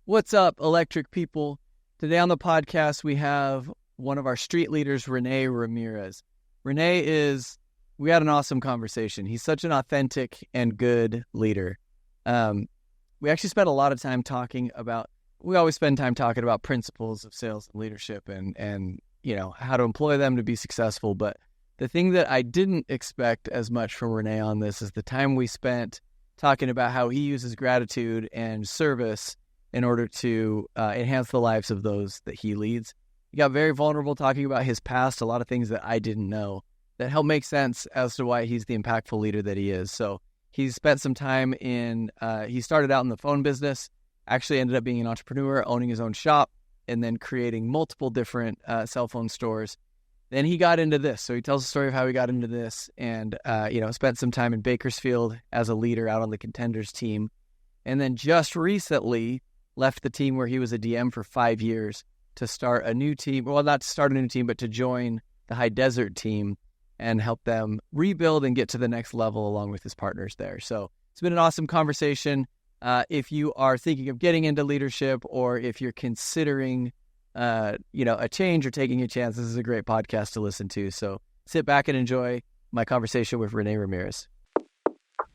What's up, electric people? Today on the podcast, we have one of our street leaders, Rene Ramirez. We had an awesome conversation. He's such an authentic and good leader. We actually spent a lot of time we always spend time talking about principles of sales and leadership and how to employ them to be successful. But the thing that I didn't expect as much from Rene on this is the time we spent talking about how he uses gratitude and service in order to enhance the lives of those that he leads. He got very vulnerable talking about his past, a lot of things that I didn't know that help make sense as to why he's the impactful leader that he is. So he's spent some time he started out in the phone business, actually ended up being an entrepreneur, owning his own shop, and then creating multiple different cell phone stores. Then he got into this. So he tells the story of how he got into this and, spent some time in Bakersfield as a leader out on the Contenders team. And then just recently left the team where he was a DM for 5 years to start a new team. Well, not to start a new team, but to join the High Desert team and help them rebuild and get to the next level along with his partners there. So it's been an awesome conversation. If you are thinking of getting into leadership or if you're considering, a change or taking a chance, this is a great podcast to listen to. So sit back and enjoy my conversation with Rene Ramirez.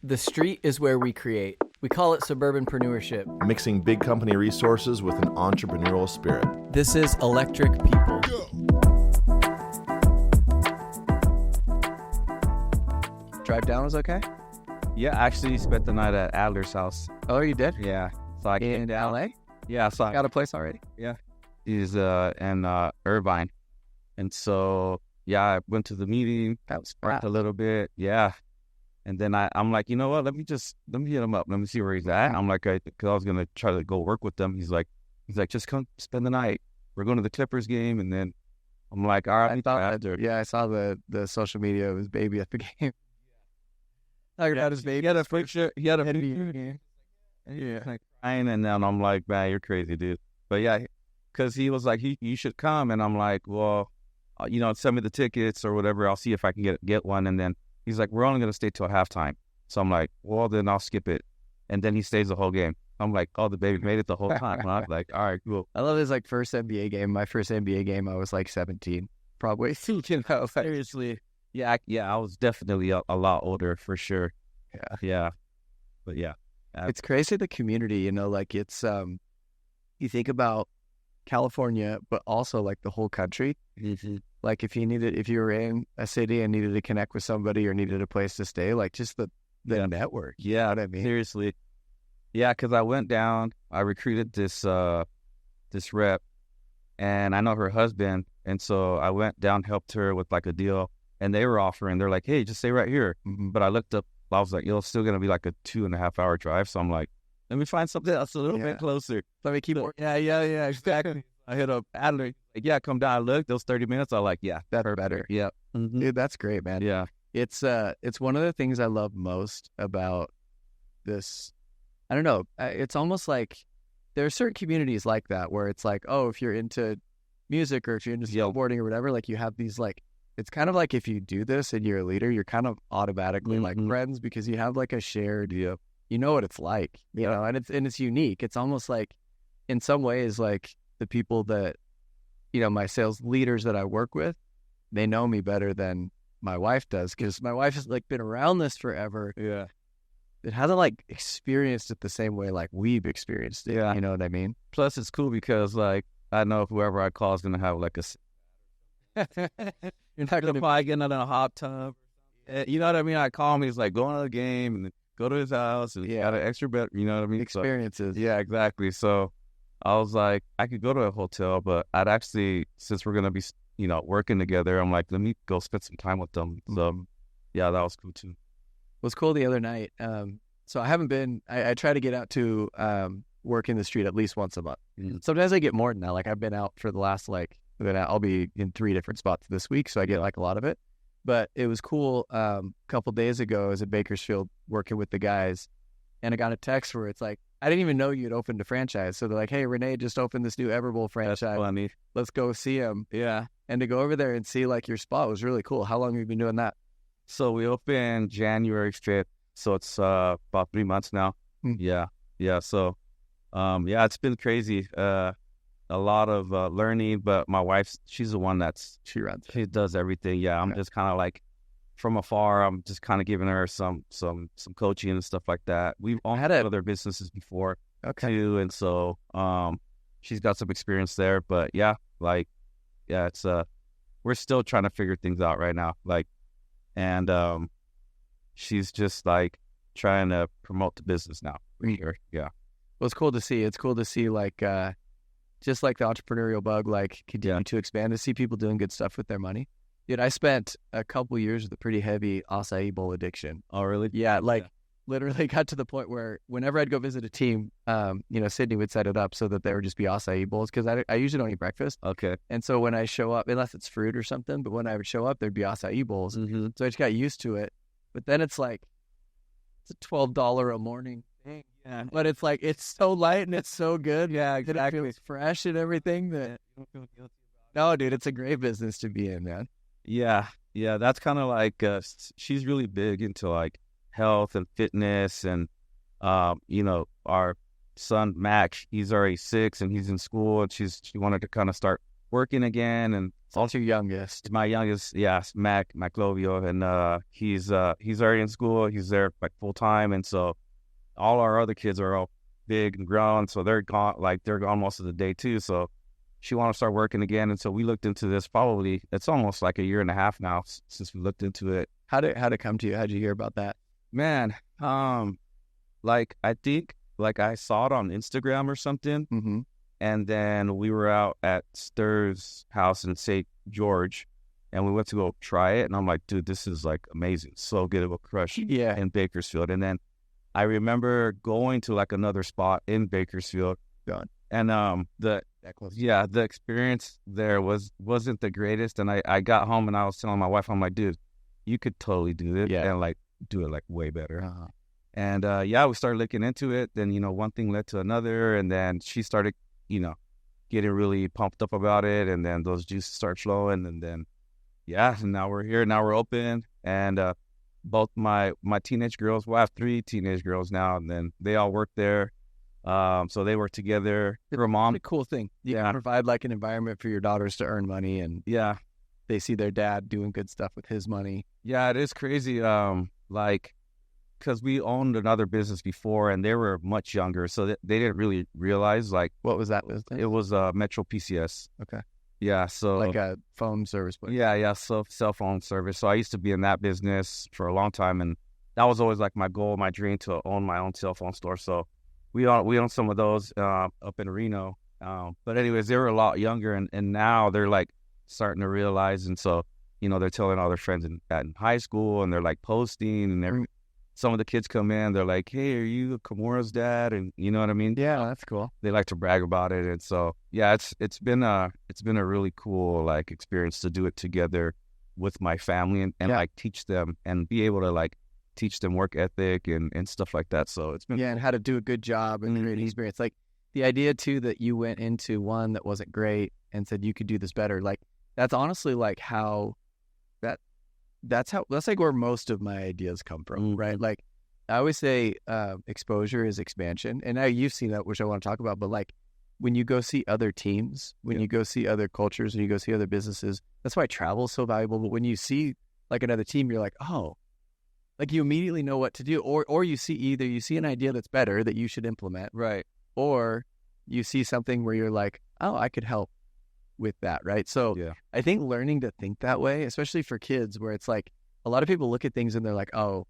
The street is where we create. We call it suburbanpreneurship. Mixing big company resources with an entrepreneurial spirit. This is Electric People. Drive down was okay? Yeah, I actually spent the night at Adler's house. Oh, you did? Yeah. So I came In down. LA? Yeah, so Got a place already? yeah. He's in Irvine. And so I went to the meeting, That was worked a little bit, yeah. And then I'm like, you know what? Let me hit him up. Let me see where he's at. I'm like, because I was gonna try to go work with them. He's like, just come spend the night. We're going to the Clippers game, and then I'm like, all right. I saw the social media of his baby at the game. I heard about his baby. He had a picture. game. Yeah. Like crying, and then I'm like, man, you're crazy, dude. But yeah, because he was like, you should come, and I'm like, well, send me the tickets or whatever. I'll see if I can get one, and then he's like, we're only going to stay till halftime. So I'm like, well, then I'll skip it. And then he stays the whole game. I'm like, oh, the baby made it the whole time. Huh? Like, all right, cool. I love his first NBA game. My first NBA game, I was 17, probably. Seriously. Yeah, I was definitely a lot older for sure. Yeah. But yeah. It's crazy, the community, it's, you think about California, but also the whole country. Mm-hmm. If you were in a city and needed to connect with somebody or needed a place to stay, just the network. Yeah, you know what I mean? Seriously. Yeah, because I went down, I recruited this rep, and I know her husband, and so I went down, helped her with a deal, and they were offering, they're like, hey, just stay right here. Mm-hmm. But I looked up, I was like, it's still going to be a 2.5 hour drive, so I'm like, let me find something else a little bit closer. Let me keep Yeah, exactly. I hit up Adler, come down, I looked, those 30 minutes, I like, yeah. better. Yeah. Mm-hmm. Dude, that's great, man. Yeah. It's one of the things I love most about this. I don't know. It's almost like there are certain communities like that where it's if you're into music or if you're into snowboarding or whatever, you have these it's kind of like if you do this and you're a leader, you're kind of automatically friends because you have a shared, you know what it's like, know, and it's unique. It's almost in some ways the people that, my sales leaders that I work with, they know me better than my wife does because my wife has been around this forever. Yeah. It hasn't experienced it the same way we've experienced it. Yeah. You know what I mean? Plus it's cool because I know whoever I call is going to have You're not going to probably getting in a hot tub. You know what I mean? I call him, he's going to the game and then go to his house and got an extra bed. You know what I mean? Experiences. So, yeah, exactly. So I was like, I could go to a hotel, but I'd actually, since we're going to be, working together, I'm like, let me go spend some time with them. So yeah, that was cool too. It was cool the other night. So I haven't been, I try to get out to work in the street at least once a month. Mm-hmm. Sometimes I get more than that. I've been out for the last, I'll be in 3 different spots this week. So I get a lot of it. But it was cool. A couple days ago, I was at Bakersfield working with the guys, and I got a text where it's I didn't even know you'd opened a franchise. So they're like, hey, Rene just opened this new Everbowl franchise. That's funny. Let's go see him. Yeah. And to go over there and see your spot was really cool. How long have you been doing that? So we opened January 5th. So it's about 3 months now. Hmm. Yeah. So Yeah, it's been crazy. A lot of learning, but my wife, she's the one she does everything. Yeah, I'm just kind of like from afar. I'm just kind of giving her some coaching and stuff like that. We've all had other businesses before too, and so she's got some experience there. But yeah, like it's we're still trying to figure things out right now. Like, and she's just like trying to promote the business now. Yeah. Well, it's cool to see. It's cool to see like just like the entrepreneurial bug, like continue to expand, to see people doing good stuff with their money. Dude, I spent a couple years with a pretty heavy acai bowl addiction. Oh, really? Yeah, literally got to the point where whenever I'd go visit a team, Sydney would set it up so that there would just be acai bowls because I usually don't eat breakfast. Okay. And so when I show up, unless it's fruit or something, but when I would show up, there'd be acai bowls. Mm-hmm. So I just got used to it. But then it's like, it's a $12 a morning thing. Yeah. But it's like, it's so light and it's so good. Yeah, exactly. It feels fresh and everything. That you don't feel guilty about it. No, dude, it's a great business to be in, man. Yeah. That's kind of like she's really big into like health and fitness, and our son Max, he's already 6 and he's in school, and she wanted to kind of start working again. And also your youngest, my youngest, Mac Lovio, and he's already in school. He's there like full time, and so all our other kids are all big and grown, so they're gone most of the day too. So she wanted to start working again, and so we looked into this. Probably it's almost like a year and a half now since we looked into it. How'd it come to you? How'd you hear about that? Man, like I think like I saw it on Instagram or something, mm-hmm. and then we were out at Stir's house in St. George, and we went to go try it, and I'm like, dude, this is like amazing, so good, it will crush in Bakersfield. And then I remember going to like another spot in Bakersfield, and the experience there wasn't the greatest. And I got home and I was telling my wife, I'm like, dude, you could totally do it, and like do it like way better. Uh-huh. And we started looking into it. Then one thing led to another, and then she started getting really pumped up about it, and then those juices start flowing, and then and now we're here, now we're open, and both my teenage girls, well, I have 3 teenage girls now, and then they all work there. So they work together. Her mom, a cool thing. You can provide like an environment for your daughters to earn money, and they see their dad doing good stuff with his money. Yeah, it is crazy. Like, because we owned another business before, and they were much younger, so they didn't really realize like what was that business? It was Metro PCS. Okay. Yeah, so like a phone service place. Yeah, so cell phone service. So I used to be in that business for a long time, and that was always like my goal, my dream, to own my own cell phone store. So we own some of those up in Reno. But anyways, they were a lot younger, and now they're like starting to realize, and so they're telling all their friends in high school, and they're like posting, and some of the kids come in, they're like, hey, are you Kimura's dad? And you know what I mean? Yeah, that's cool. They like to brag about it. And so, it's been a really cool like experience to do it together with my family and like teach them and be able to like teach them work ethic and stuff like that. So it's been and how to do a good job and create an experience. Like the idea too that you went into one that wasn't great and said you could do this better. Like that's honestly like how that's like where most of my ideas come from, right? Like I always say exposure is expansion. And now you've seen that, which I want to talk about, but like when you go see other teams, when you go see other cultures, when you go see other businesses, that's why travel is so valuable. But when you see like another team, you're like, oh, like you immediately know what to do. Or you see an idea that's better that you should implement. Right. Or you see something where you're like, oh, I could help with that, right? So I think learning to think that way, especially for kids, where it's like a lot of people look at things and they're like, oh,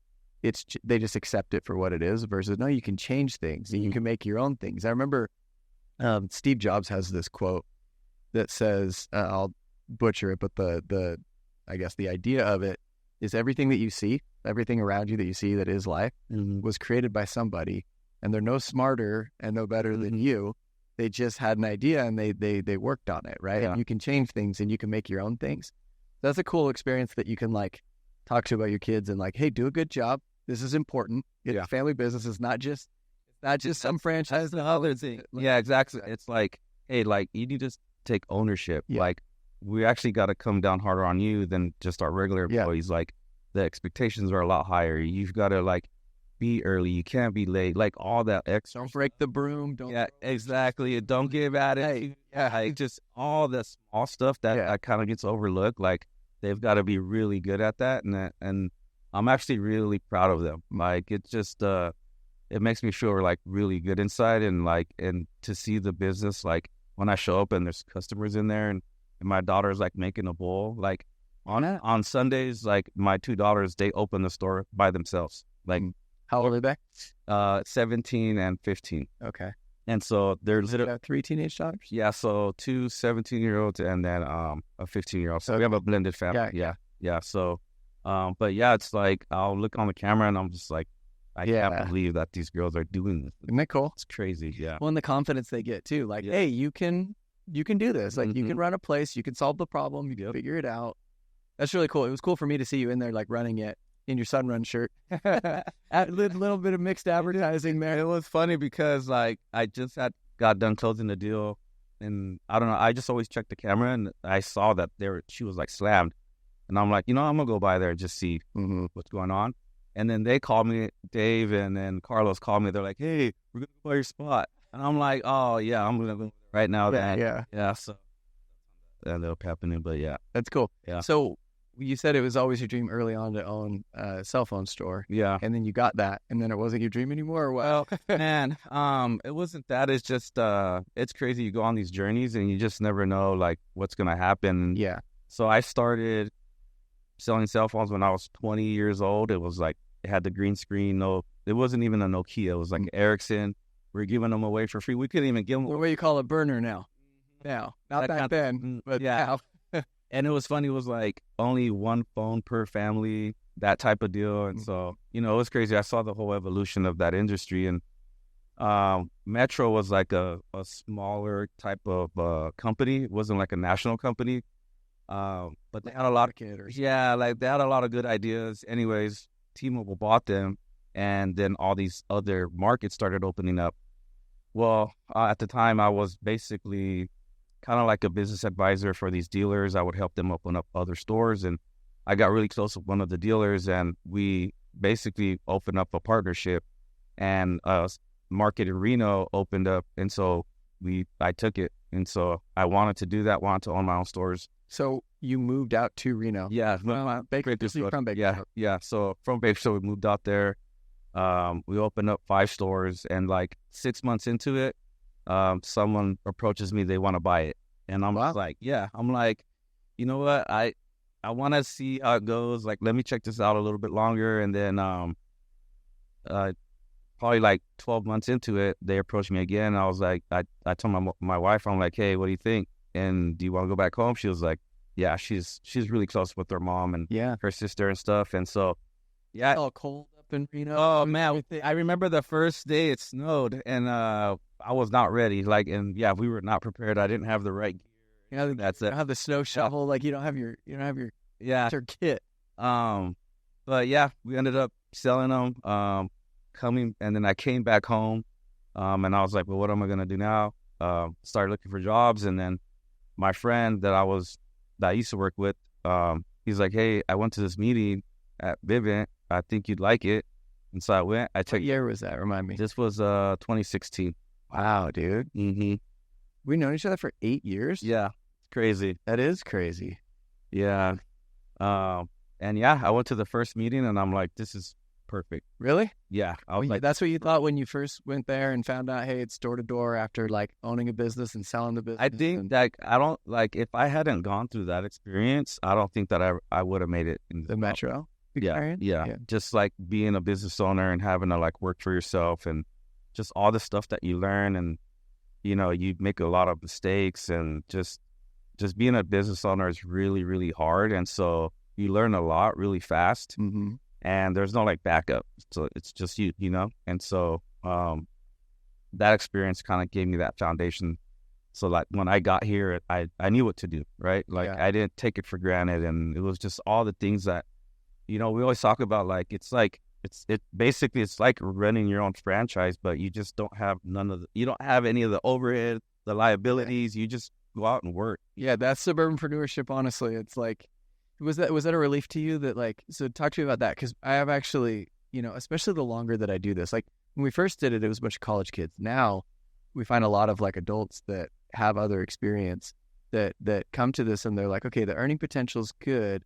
they just accept it for what it is, versus no, you can change things and you can make your own things. I remember Steve Jobs has this quote that says, I'll butcher it, but the I guess the idea of it is everything that you see, everything around you that you see that is life was created by somebody, and they're no smarter and no better than you. They just had an idea and they worked on it, right? Yeah. And you can change things and you can make your own things. That's a cool experience that you can like talk to about your kids and like, hey, do a good job. This is important. Family business is not just some franchise. Yeah, exactly. It's like, hey, like you need to take ownership. Yeah. Like we actually got to come down harder on you than just our regular employees. Like the expectations are a lot higher. You've got to like be early. You can't be late. Like all that extra. Don't break the broom. Don't. Yeah, exactly. Don't give attitude. Yeah. Like just all the small stuff that kind of gets overlooked. Like they've got to be really good at that, and I'm actually really proud of them. Like it's just it makes me feel like really good inside, and to see the business like when I show up and there's customers in there, and my daughter's like making a bowl. Like on Sundays, like my two daughters, they open the store by themselves. Like how old are they? 17 and 15. Okay. And so there's three teenage daughters? Yeah, so two 17-year-olds and then a 15-year-old. So we have a blended family. Yeah. So, but yeah, it's like I'll look on the camera and I'm just like, I can't believe that these girls are doing this. Isn't that cool? It's crazy. Yeah. Well, and the confidence they get too. Like, hey, you can do this. Like, you can run a place. You can solve the problem. You can figure it out. That's really cool. It was cool for me to see you in there, like running it in your Sunrun shirt. A little bit of mixed advertising there. It was funny because like I just got done closing the deal, and I don't know. I just always check the camera, and I saw that she was like slammed, and I'm like, I'm gonna go by there and just see what's going on. And then they called me, Dave, and then Carlos called me. They're like, hey, we're gonna go by your spot, and I'm like, oh yeah, I'm gonna go right now. Yeah. So that ended up happening, but yeah, that's cool. Yeah. So you said it was always your dream early on to own a cell phone store. Yeah. And then you got that, and then it wasn't your dream anymore, or what? Well, man, it wasn't that. It's just, it's crazy. You go on these journeys and you just never know, like, what's going to happen. Yeah. So I started selling cell phones when I was 20 years old. It was like, it had the green screen. No, it wasn't even a Nokia. It was like Ericsson. We were giving them away for free. We couldn't even give them. What do you call a burner now? Now. Not back then, but now. And it was funny. It was like only one phone per family, that type of deal. And so, it was crazy. I saw the whole evolution of that industry. And Metro was like a smaller type of company. It wasn't like a national company. But they had a lot of kids. Yeah, like they had a lot of good ideas. Anyways, T-Mobile bought them. And then all these other markets started opening up. Well, at the time, I was basically kind of like a business advisor for these dealers. I would help them open up other stores, and I got really close with one of the dealers, and we basically opened up a partnership, and market in Reno opened up, and so I took it, and so I wanted to do that, wanted to own my own stores. So you moved out to Reno? Yeah, from Bakersfield. Yeah. So from Bakersfield, we moved out there. We opened up 5 stores, and like 6 months into it, someone approaches me, they want to buy it. And I'm like, yeah, I'm like, you know what? I want to see how it goes. Like, let me check this out a little bit longer. And then, probably like 12 months into it, they approached me again. I was like, I told my wife, I'm like, hey, what do you think? And do you want to go back home? She was like, yeah, she's really close with her mom and her sister and stuff. And so, yeah. It's all cold up in Reno. Oh man, I remember the first day it snowed, and I was not ready. Like, and yeah, we were not prepared. I didn't have the right gear. That's it. You don't have the snow shovel. Like you don't have your kit. But yeah, we ended up selling them. And then I came back home. And I was like, well, what am I gonna do now? Started looking for jobs, and then my friend that I used to work with, he's like, hey, I went to this meeting at Vivint. I think you'd like it. And so I went. What year was that? Remind me. This was 2016. Wow, dude. Mm-hmm. We've known each other for 8 years? Yeah. It's crazy. That is crazy. Yeah. And yeah, I went to the first meeting, and I'm like, this is perfect. Really? Yeah. I was like, that's what you thought when you first went there and found out, hey, it's door to door after like owning a business and selling the business? I think if I hadn't gone through that experience, I don't think that I would have made it in the Metro. Yeah. Just like being a business owner and having to like work for yourself, and just all the stuff that you learn, and you make a lot of mistakes, and just being a business owner is really, really hard. And so you learn a lot really fast. Mm-hmm. And there's no like backup. So it's just you. And so that experience kind of gave me that foundation. So like when I got here, I knew what to do, right? Like I didn't take it for granted. And it was just all the things that, we always talk about, like, it's like, it's like running your own franchise, but you just don't have you don't have any of the overhead, the liabilities. You just go out and work. Yeah. That's suburbanpreneurship. Honestly, it's like, was that a relief to you that, like, so talk to me about that? Cause I have actually, especially the longer that I do this, like when we first did it, it was a bunch of college kids. Now we find a lot of like adults that have other experience that come to this and they're like, okay, the earning potential is good.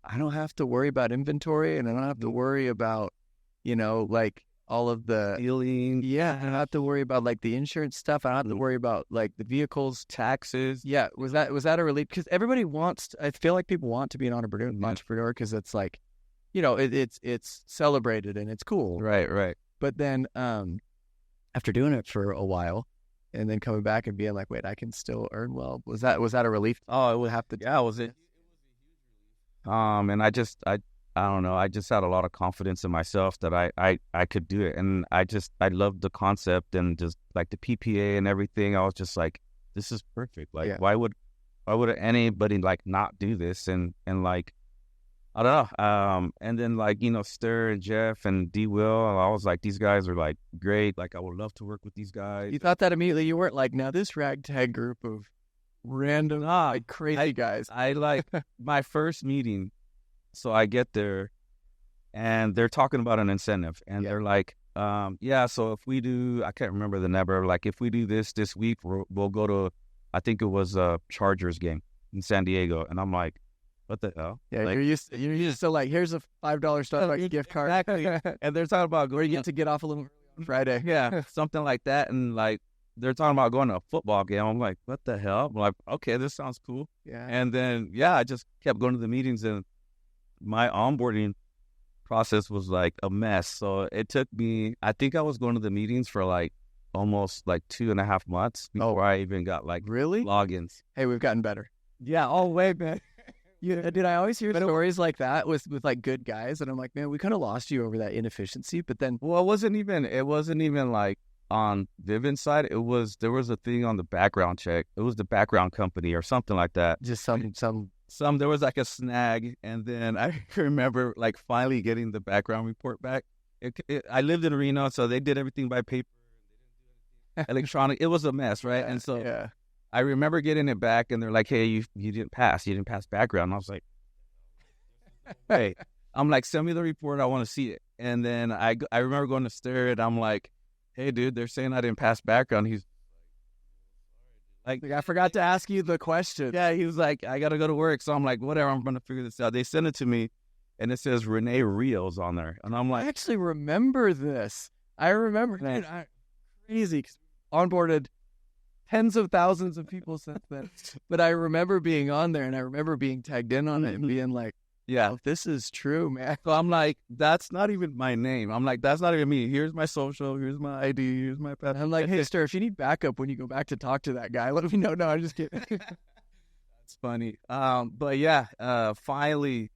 I don't have to worry about inventory and I don't have to worry about, like all of the Feeling. yeah, I don't have to worry about like the insurance stuff. I don't have to worry about like the vehicles, taxes. Yeah. Was that a relief? Because everybody I feel like people want to be an entrepreneur because it's like, it's celebrated and it's cool. Right. But then after doing it for a while and then coming back and being like, wait, I can still earn well. Was that a relief? Oh, it would have to. Yeah, was it? And I don't know. I just had a lot of confidence in myself that I could do it. And I loved the concept and just like the PPA and everything. I was just like, this is perfect. Like, why would anybody like not do this? And like, I don't know. And then like, Stir and Jeff and D Will, I was like, these guys are like great. Like, I would love to work with these guys. You thought that immediately. You weren't like, now this ragtag group of random like crazy guys. I like my first meeting. So I get there and they're talking about an incentive and they're like, so if we do, I can't remember the number, like if we do this week, we'll go to, I think it was a Chargers game in San Diego. And I'm like, what the hell? Yeah, like, you're used to like, here's a $5 Starbucks gift card. Exactly. And they're talking about where you get to get off a little on Friday. Yeah, something like that. And like, they're talking about going to a football game. I'm like, what the hell? I'm like, okay, this sounds cool. Yeah. And then, I just kept going to the meetings and my onboarding process was like a mess. So it took me, I think I was going to the meetings for like almost like 2.5 months before I even got like really logins. Hey, we've gotten better. Yeah, all the way, man. Dude, I always hear stories like that with like good guys, and I'm like, man, we kind of lost you over that inefficiency. But then, well, it wasn't even like on Vivian's side. There was a thing on the background check. It was the background company or something like that. Just some. There was like a snag, and then I remember like finally getting the background report back. I lived in Reno, so they did everything by paper, electronic. It was a mess, right? And so I remember getting it back, and they're like, "Hey, you didn't pass. You didn't pass background." And I was like, "Hey," I'm like, "Send me the report. I want to see it." And then I remember going to Stir, and I'm like, "Hey, dude, they're saying I didn't pass background." He's like, I forgot to ask you the question. Yeah, he was like, I got to go to work. So I'm like, whatever, I'm going to figure this out. They sent it to me, and it says Rene Rios on there. And I'm like, I actually remember this. I remember. Dude, crazy. Onboarded tens of thousands of people since then. But I remember being on there, and I remember being tagged in on it and being like, yeah, oh, this is true, man. So I'm like, that's not even my name. I'm like, that's not even me. Here's my social. Here's my ID. Here's my passport. I'm like, hey, Stir, if you need backup when you go back to talk to that guy, let me know. No, I'm just kidding. That's funny. But yeah, finally,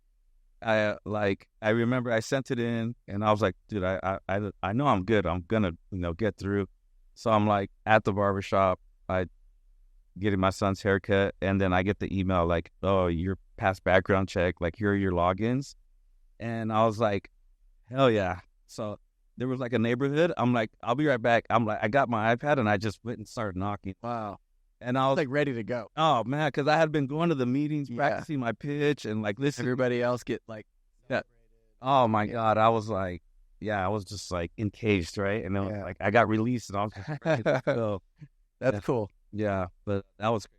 I remember I sent it in, and I was like, dude, I know I'm good. I'm gonna get through. So I'm like at the barbershop. I getting my son's haircut, and then I get the email like, oh, you're past background check, like here are your logins. And I was like, hell yeah. So there was like a neighborhood. I'm like, I'll be right back. I'm like, I got my iPad and I just went and started knocking. Wow. And I was like ready to go. Oh man, because I had been going to the meetings, practicing my pitch, and like listening. Everybody else get like that. Oh my God. I was like, I was just like encaged, right? And then like I got released and I was just ready to go. That's cool. Yeah, but that was crazy.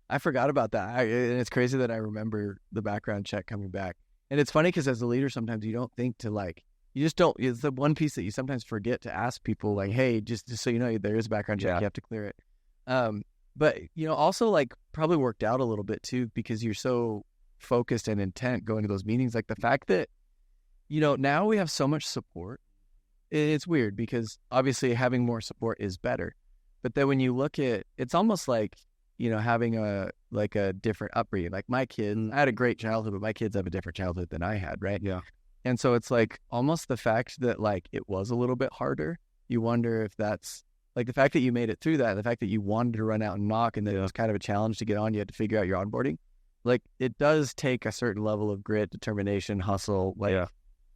I forgot about that. And it's crazy that I remember the background check coming back. And it's funny because as a leader, sometimes you don't think to like, you just don't, it's the one piece that you sometimes forget to ask people like, hey, just so you know, there is a background check, you have to clear it. But, also like probably worked out a little bit too, because you're so focused and intent going to those meetings. Like the fact that, now we have so much support. It's weird because obviously having more support is better. But then when you look at, it's almost like, having a different upbringing. Like my kids, I had a great childhood, but my kids have a different childhood than I had, right? Yeah. And so it's like almost the fact that like it was a little bit harder. You wonder if that's like the fact that you made it through that, the fact that you wanted to run out and knock, and then it was kind of a challenge to get on. You had to figure out your onboarding. Like it does take a certain level of grit, determination, hustle,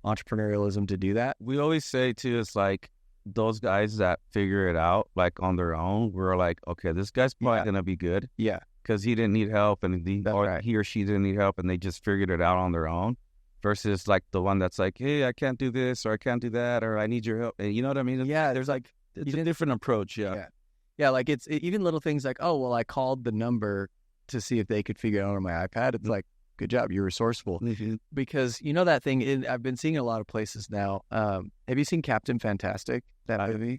entrepreneurialism to do that. We always say too, it's like those guys that figure it out like on their own, we're like, okay, this guy's probably gonna be good. Yeah. Because he didn't need help, and he or she didn't need help, and they just figured it out on their own. versus like the one that's like, hey, I can't do this or I can't do that or I need your help. You know what I mean? Yeah, There's like it's a different approach. Yeah, like it's even little things like, oh, well, I called the number to see if they could figure it out on my iPad. It's like, good job, you're resourceful. Because you know that thing, I've been seeing it a lot of places now. Have you seen Captain Fantastic, that movie?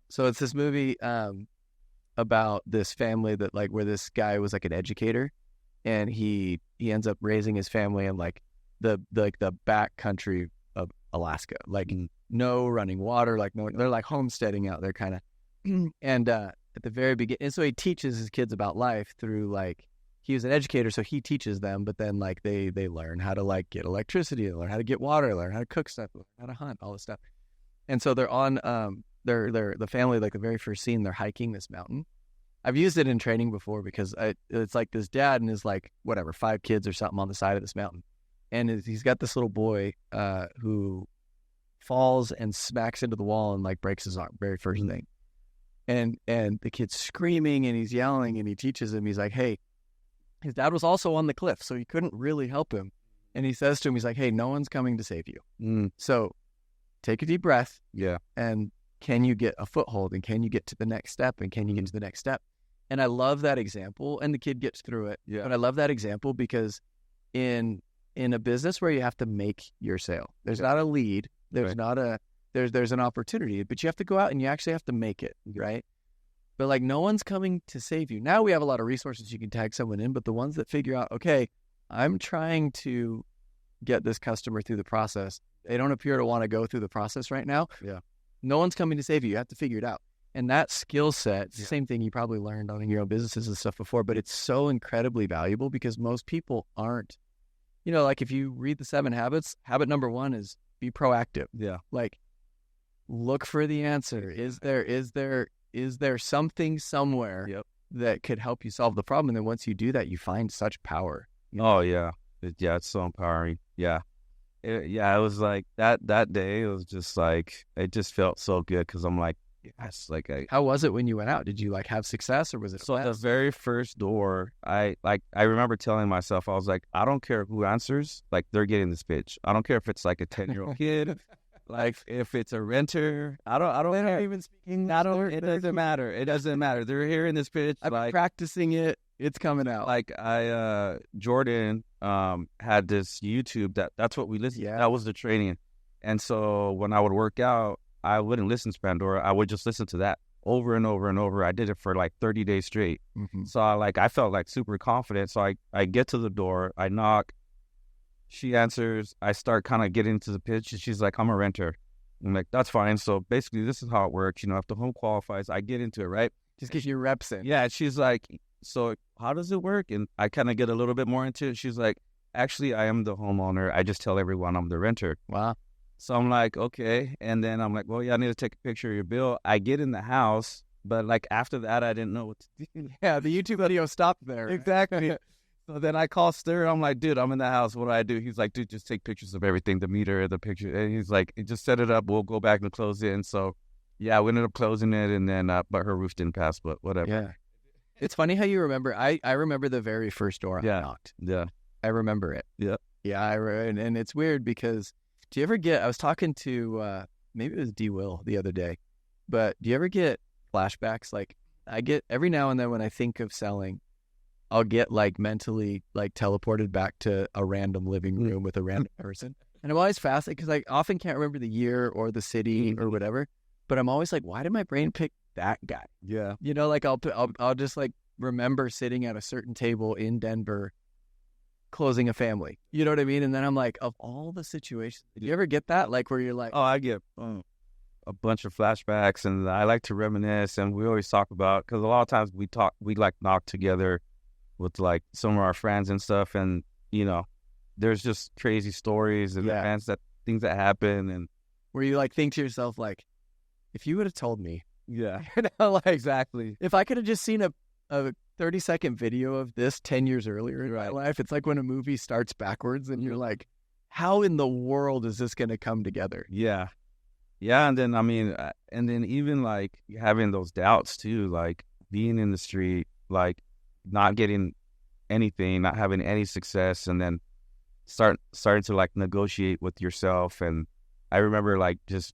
So it's this movie about this family that like where this guy was like an educator, and he ends up raising his family in like the back country of Alaska, like no running water, like no, they're like homesteading out there kind of. And at the very beginning, and so he teaches his kids about life through like, he was an educator, so he teaches them, but then like they learn how to like get electricity, learn how to get water, learn how to cook stuff, learn how to hunt, all this stuff. And so they're on they're the family, like the very first scene, they're hiking this mountain. I've used it in training before because it's like this dad and his like whatever 5 kids or something on the side of this mountain, and he's got this little boy who falls and smacks into the wall and like breaks his arm, very first thing. And the kid's screaming and he's yelling, and he teaches him, he's like, hey, his dad was also on the cliff, so he couldn't really help him. And he says to him, he's like, hey, no one's coming to save you. So take a deep breath. Yeah. And can you get a foothold, and can you get to the next step, and can you get to the next step? And I love that example, and the kid gets through it. Yeah. But I love that example because in a business where you have to make your sale, there's not a lead, there's not a there's an opportunity, but you have to go out and you actually have to make it, right? But like no one's coming to save you. Now we have a lot of resources you can tag someone in, but the ones that figure out, okay, I'm trying to get this customer through the process. They don't appear to want to go through the process right now. Yeah. No one's coming to save you. You have to figure it out. And that skill set, it's the same thing you probably learned on your own businesses and stuff before, but it's so incredibly valuable because most people aren't, you know, like if you read the 7 habits, habit number 1 is be proactive. Yeah. Like look for the answer. Is there something somewhere that could help you solve the problem? And then once you do that, you find such power. Oh yeah. It's so empowering. Yeah. It was like that day. It was just like, it just felt so good. Cause I'm like, yes, like how was it when you went out? Did you like have success, or was it so the very first door? I remember telling myself, I was like, I don't care who answers, like they're getting this pitch. I don't care if it's like a 10-year-old kid, like if it's a renter. I don't care. Even speaking. It doesn't matter. It doesn't matter. They're hearing this pitch. I'm like, practicing it. It's coming out. Like Jordan had this YouTube that's what we listened. Yeah. That was the training. And so when I would work out, I wouldn't listen to Pandora. I would just listen to that over and over and over. I did it for like 30 days straight. So I felt like super confident. So I get to the door, I knock, she answers, I start kind of getting into the pitch, and she's like, I'm a renter. I'm like, that's fine. So basically this is how it works. You know, if the home qualifies, I get into it, right? Just get your reps in. Yeah. She's like, so how does it work? And I kind of get a little bit more into it. She's like, actually, I am the homeowner. I just tell everyone I'm the renter. Wow. So I'm like, okay. And then I'm like, well, yeah, I need to take a picture of your bill. I get in the house, but like after that, I didn't know what to do. Yeah, the YouTube video stopped there. Exactly. So then I call Stir. I'm like, dude, I'm in the house. What do I do? He's like, dude, just take pictures of everything, the meter, the picture. And he's like, just set it up. We'll go back and close it. And so, yeah, we ended up closing it. And then, but her roof didn't pass, but whatever. Yeah. It's funny how you remember. I remember the very first door I knocked. Yeah. I remember it. Yeah. Yeah. And it's weird because do you ever get, I was talking to, maybe it was D. Will the other day, but do you ever get flashbacks? Like I get every now and then when I think of selling, I'll get like mentally like teleported back to a random living room with a random person. And I'm always fascinated because I often can't remember the year or the city or whatever, but I'm always like, why did my brain pick that guy? Yeah. You know, like I'll just like remember sitting at a certain table in Denver closing a family. You know what I mean? And then I'm like, of all the situations, did you ever get that? Like where you're like, oh, I get a bunch of flashbacks, and I like to reminisce, and we always talk about, because a lot of times we like knock together with like some of our friends and stuff, and you know, there's just crazy stories and events, things that happen, and where you like think to yourself like, if you would have told me, you know, like exactly, if I could have just seen a 30-second video of this 10 years earlier in my life. It's like when a movie starts backwards and you're like, how in the world is this going to come together? Yeah. And then, I mean, and then even like having those doubts too, like being in the street, like not getting anything, not having any success. And then starting to like negotiate with yourself. And I remember like just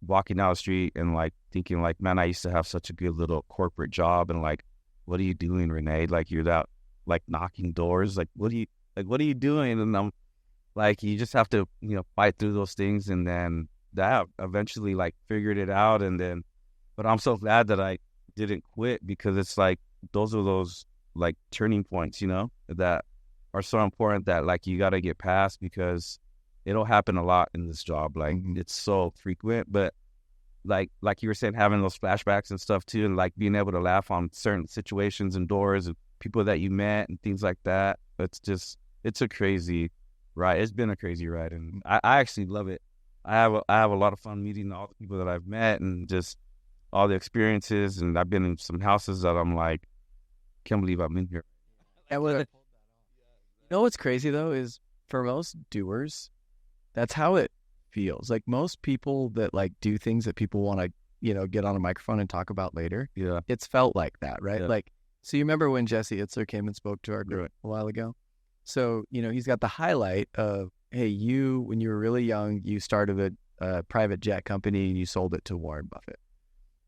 walking down the street and like thinking like, man, I used to have such a good little corporate job, and like, what are you doing, Rene? Like, you're out like knocking doors. Like, what are you doing? And I'm like, you just have to, fight through those things. And then that eventually like figured it out. And then, but I'm so glad that I didn't quit, because it's like, those are those like turning points, that are so important that like you got to get past, because it'll happen a lot in this job. Like, it's so frequent, but like you were saying, having those flashbacks and stuff too, and like being able to laugh on certain situations and doors and people that you met and things like that. It's a crazy ride. It's been a crazy ride, and I actually love it. I have a lot of fun meeting all the people that I've met and just all the experiences. And I've been in some houses that I'm like, can't believe I'm in here. Yeah, well, you know what's crazy though is, for most doers, that's how it feels. Like, most people that like do things that people want to, get on a microphone and talk about later. Yeah, it's felt like that, right? Yeah. Like, so you remember when Jesse Itzler came and spoke to our group a while ago? So, he's got the highlight of, hey, when you were really young, you started a private jet company and you sold it to Warren Buffett.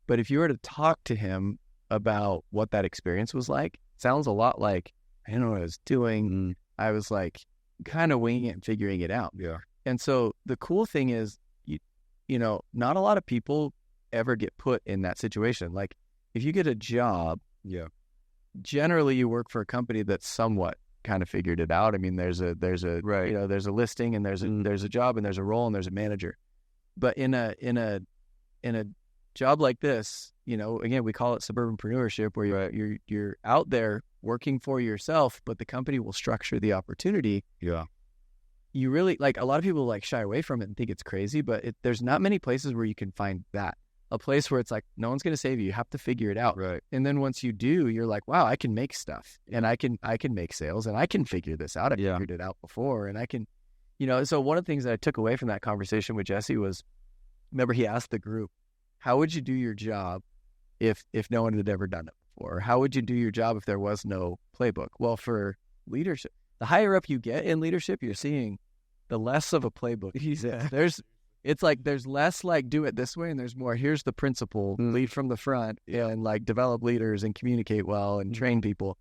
But if you were to talk to him about what that experience was like, it sounds a lot like, I didn't know what I was doing. I was like kind of winging it and figuring it out. Yeah. And so the cool thing is, not a lot of people ever get put in that situation. Like, if you get a job, generally you work for a company that's somewhat kind of figured it out. I mean, there's a Right. there's a listing, and there's a job, and there's a role, and there's a manager. But in a job like this, again, we call it suburbanpreneurship, where you're out there working for yourself, but the company will structure the opportunity. Yeah. You really, like, a lot of people like shy away from it and think it's crazy, but there's not many places where you can find that. A place where it's like, no one's going to save you. You have to figure it out. Right. And then once you do, you're like, wow, I can make stuff, and I can make sales, and I can figure this out. I figured it out before, and I can, so one of the things that I took away from that conversation with Jesse was, remember, he asked the group, how would you do your job if no one had ever done it before? Or how would you do your job if there was no playbook? Well, for leadership, the higher up you get in leadership, you're seeing the less of a playbook. It's like, there's less like, do it this way, and there's more, here's the principle, lead from the front, and like develop leaders and communicate well and train people.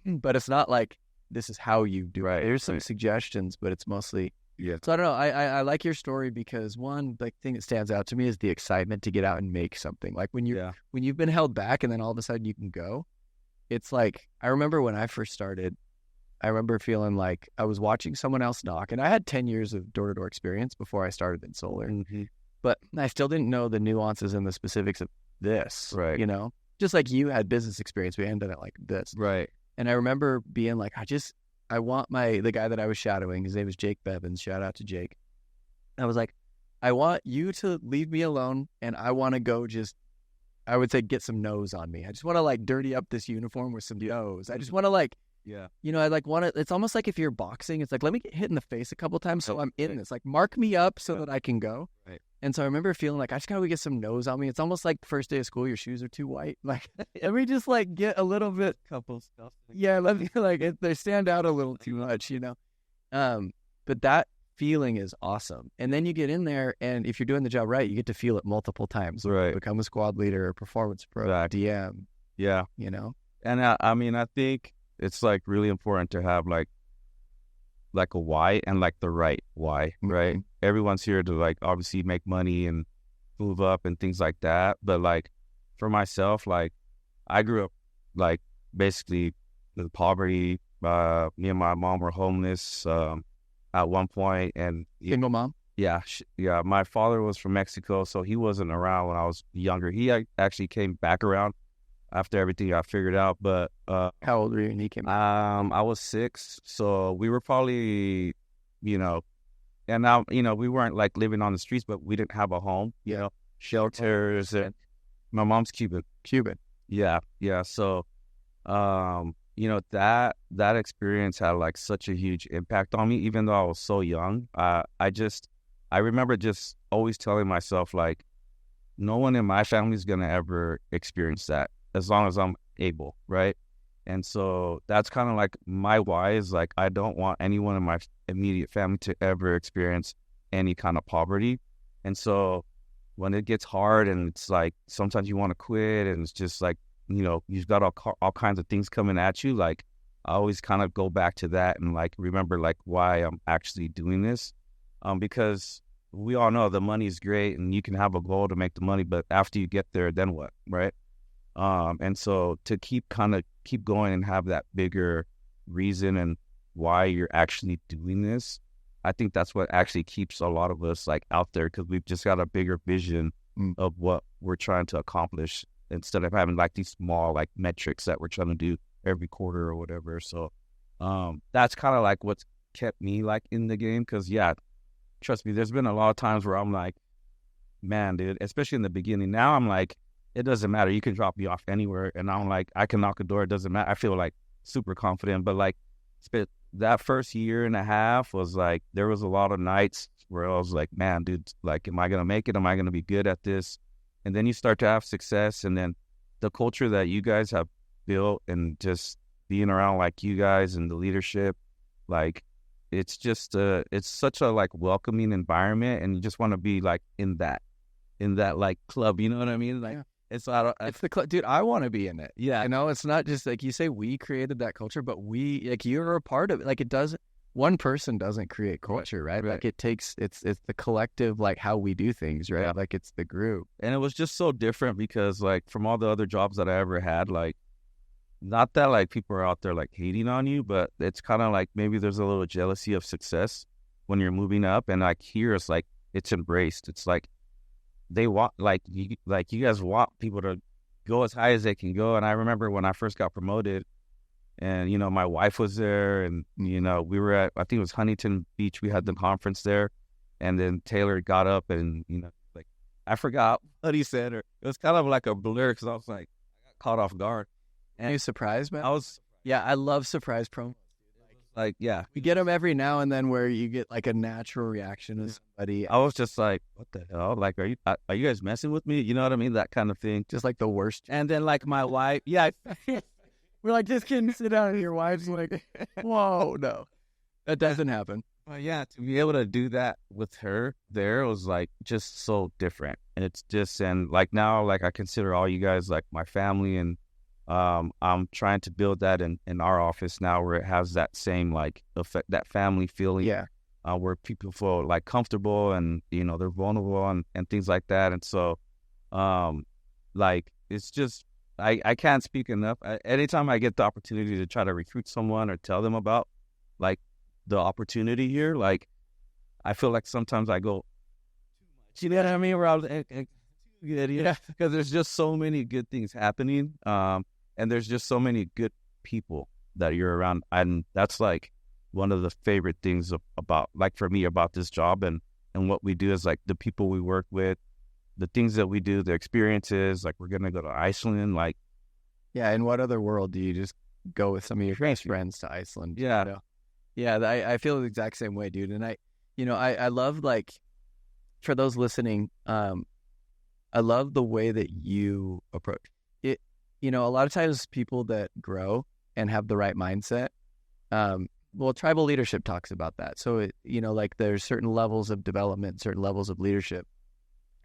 But it's not like, this is how you do it. There's some suggestions, but it's mostly. Yeah. So I don't know. I like your story, because one, the thing that stands out to me is the excitement to get out and make something. Like, when you've been held back and then all of a sudden you can go. It's like, I remember when I first started, I remember feeling like I was watching someone else knock, and I had 10 years of door-to-door experience before I started in solar, but I still didn't know the nuances and the specifics of this, Right. Just like you had business experience, we hadn't done it like this. Right. And I remember being like, I want the guy that I was shadowing, his name was Jake Bevins, shout out to Jake. I was like, I want you to leave me alone, and I want to go I would say, get some nose on me. I just want to like dirty up this uniform with some nose. I just want to like, I like want to, it's almost like if you're boxing, it's like, let me get hit in the face a couple times so I'm in this. Like, mark me up so that I can go. Right. And so I remember feeling like, I just got to get some nose on me. It's almost like the first day of school, your shoes are too white. Like, let me just like get a little bit. Couple stuff. Yeah, let me like, they stand out a little too much, But that feeling is awesome. And then you get in there, and if you're doing the job right, you get to feel it multiple times. Right. Become a squad leader, a performance pro, DM. Yeah. And I mean, I think it's like really important to have like a why, and like the right why, right? Everyone's here to like obviously make money and move up and things like that. But like for myself, like I grew up like basically in poverty. Me and my mom were homeless at one point, and Single mom? Yeah. My father was from Mexico, so he wasn't around when I was younger. He actually came back around after everything I figured out. But how old were you when he came? I was 6, so we were probably, and now we weren't like living on the streets, but we didn't have a home, shelters. And my mom's Cuban. Yeah. So, that experience had like such a huge impact on me, even though I was so young. I remember just always telling myself like, no one in my family is gonna ever experience that as long as I'm able, right? And so that's kind of like my why is like, I don't want anyone in my immediate family to ever experience any kind of poverty. And so when it gets hard and it's like, sometimes you want to quit and it's just like, you've got all kinds of things coming at you. Like I always kind of go back to that and like, remember like why I'm actually doing this. Because we all know the money is great and you can have a goal to make the money, but after you get there, then what? Right. And so to keep going and have that bigger reason and why you're actually doing this, I think that's what actually keeps a lot of us like out there, because we've just got a bigger vision of what we're trying to accomplish instead of having like these small like metrics that we're trying to do every quarter or whatever. So that's kind of like what's kept me like in the game, because trust me, there's been a lot of times where I'm like, man, dude, especially in the beginning. Now I'm like, it doesn't matter. You can drop me off anywhere. And I'm like, I can knock a door. It doesn't matter. I feel like super confident. But like that first year and a half was like, there was a lot of nights where I was like, man, dude, like, am I going to make it? Am I going to be good at this? And then you start to have success. And then the culture that you guys have built and just being around like you guys and the leadership, like, it's just, it's such a like welcoming environment. And you just want to be like in that like club, you know what I mean? Like, it's the club, dude. I want to be in it. Yeah. It's not just like you say we created that culture, but we, like, you're a part of it. Like, it doesn't, one person doesn't create culture, right? Like it takes, it's the collective, like how we do things, right? Yeah. Like it's the group. And it was just so different because like from all the other jobs that I ever had, like, not that like people are out there like hating on you, but it's kind of like maybe there's a little jealousy of success when you're moving up. And like here it's like, it's embraced. It's like, they want you guys want people to go as high as they can go. And I remember when I first got promoted and, my wife was there and, we were at, I think it was Huntington Beach. We had the conference there. And then Taylor got up and, like, I forgot what he said, or it was kind of like a blur because I was like, I got caught off guard. And are you surprised, man? I love surprise promos. Like, yeah. We get them every now and then where you get like a natural reaction of somebody. I was just like, what the hell? Like, are you guys messing with me? You know what I mean? That kind of thing. Just like the worst. And then like my wife, we're like, just kidding, sit down, and your wife's like, whoa, no. That doesn't happen. But yeah, to be able to do that with her there was like just so different. And it's just, and like now, like I consider all you guys like my family, and I'm trying to build that in our office now where it has that same like effect, that family feeling. Yeah. Where people feel like comfortable and, they're vulnerable and things like that. And so, like, it's just, I can't speak enough. Anytime I get the opportunity to try to recruit someone or tell them about like the opportunity here, like, I feel like sometimes I go, you know what I mean? Where I was like, good, yeah, because there's just so many good things happening. And there's just so many good people that you're around. And that's like one of the favorite things about, like for me, about this job and what we do is like the people we work with, the things that we do, the experiences, like we're going to go to Iceland. Like, yeah. In what other world do you just go with some of your friends to Iceland? Yeah. Yeah. I feel the exact same way, dude. And I love, like, for those listening, I love the way that you approach it. A lot of times people that grow and have the right mindset, tribal leadership talks about that. So, like there's certain levels of development, certain levels of leadership.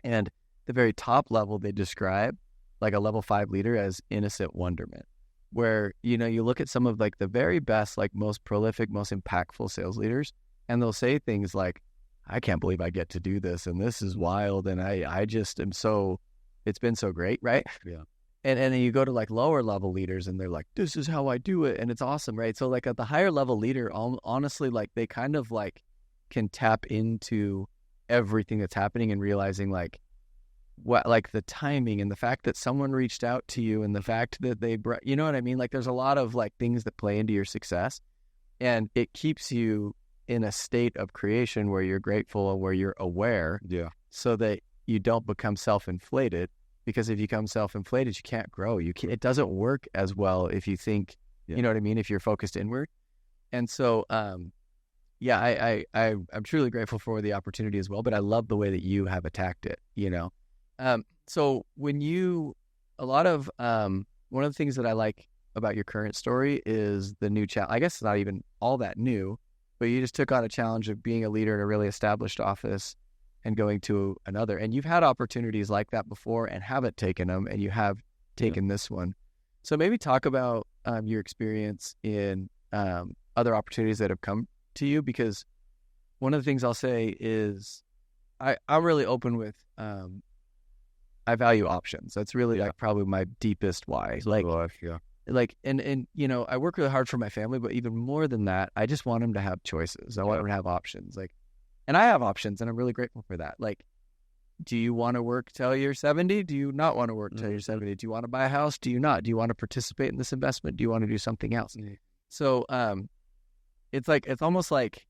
And the very top level, they describe like a level 5 leader as innocent wonderment, where, you look at some of like the very best, like most prolific, most impactful sales leaders, and they'll say things like, I can't believe I get to do this, and this is wild, and I just am so, it's been so great, right? Yeah. And then you go to like lower level leaders and they're like, this is how I do it, and it's awesome, right? So like at the higher level leader, honestly, like they kind of like can tap into everything that's happening and realizing like what, like the timing and the fact that someone reached out to you and the fact that they brought, you know what I mean? Like there's a lot of like things that play into your success, and it keeps you in a state of creation where you're grateful and where you're aware. Yeah. So that you don't become self-inflated, because if you become self-inflated, you can't grow. It doesn't work as well if you think, you know what I mean? If you're focused inward. And so, I'm truly grateful for the opportunity as well, but I love the way that you have attacked it, So when one of the things that I like about your current story is the new challenge. I guess it's not even all that new, but you just took on a challenge of being a leader in a really established office and going to another. And you've had opportunities like that before and haven't taken them, and you have taken this one. So maybe talk about your experience in other opportunities that have come to you, because one of the things I'll say is I'm really open with I value options. That's really like probably my deepest why. Like, and you know, I work really hard for my family, but even more than that, I just want them to have choices. I want them to have options. Like, and I have options, and I'm really grateful for that. Like, do you want to work till you're 70? Do you not want to work till you're 70? Do you want to buy a house? Do you not? Do you want to participate in this investment? Do you want to do something else? So, it's like, it's almost like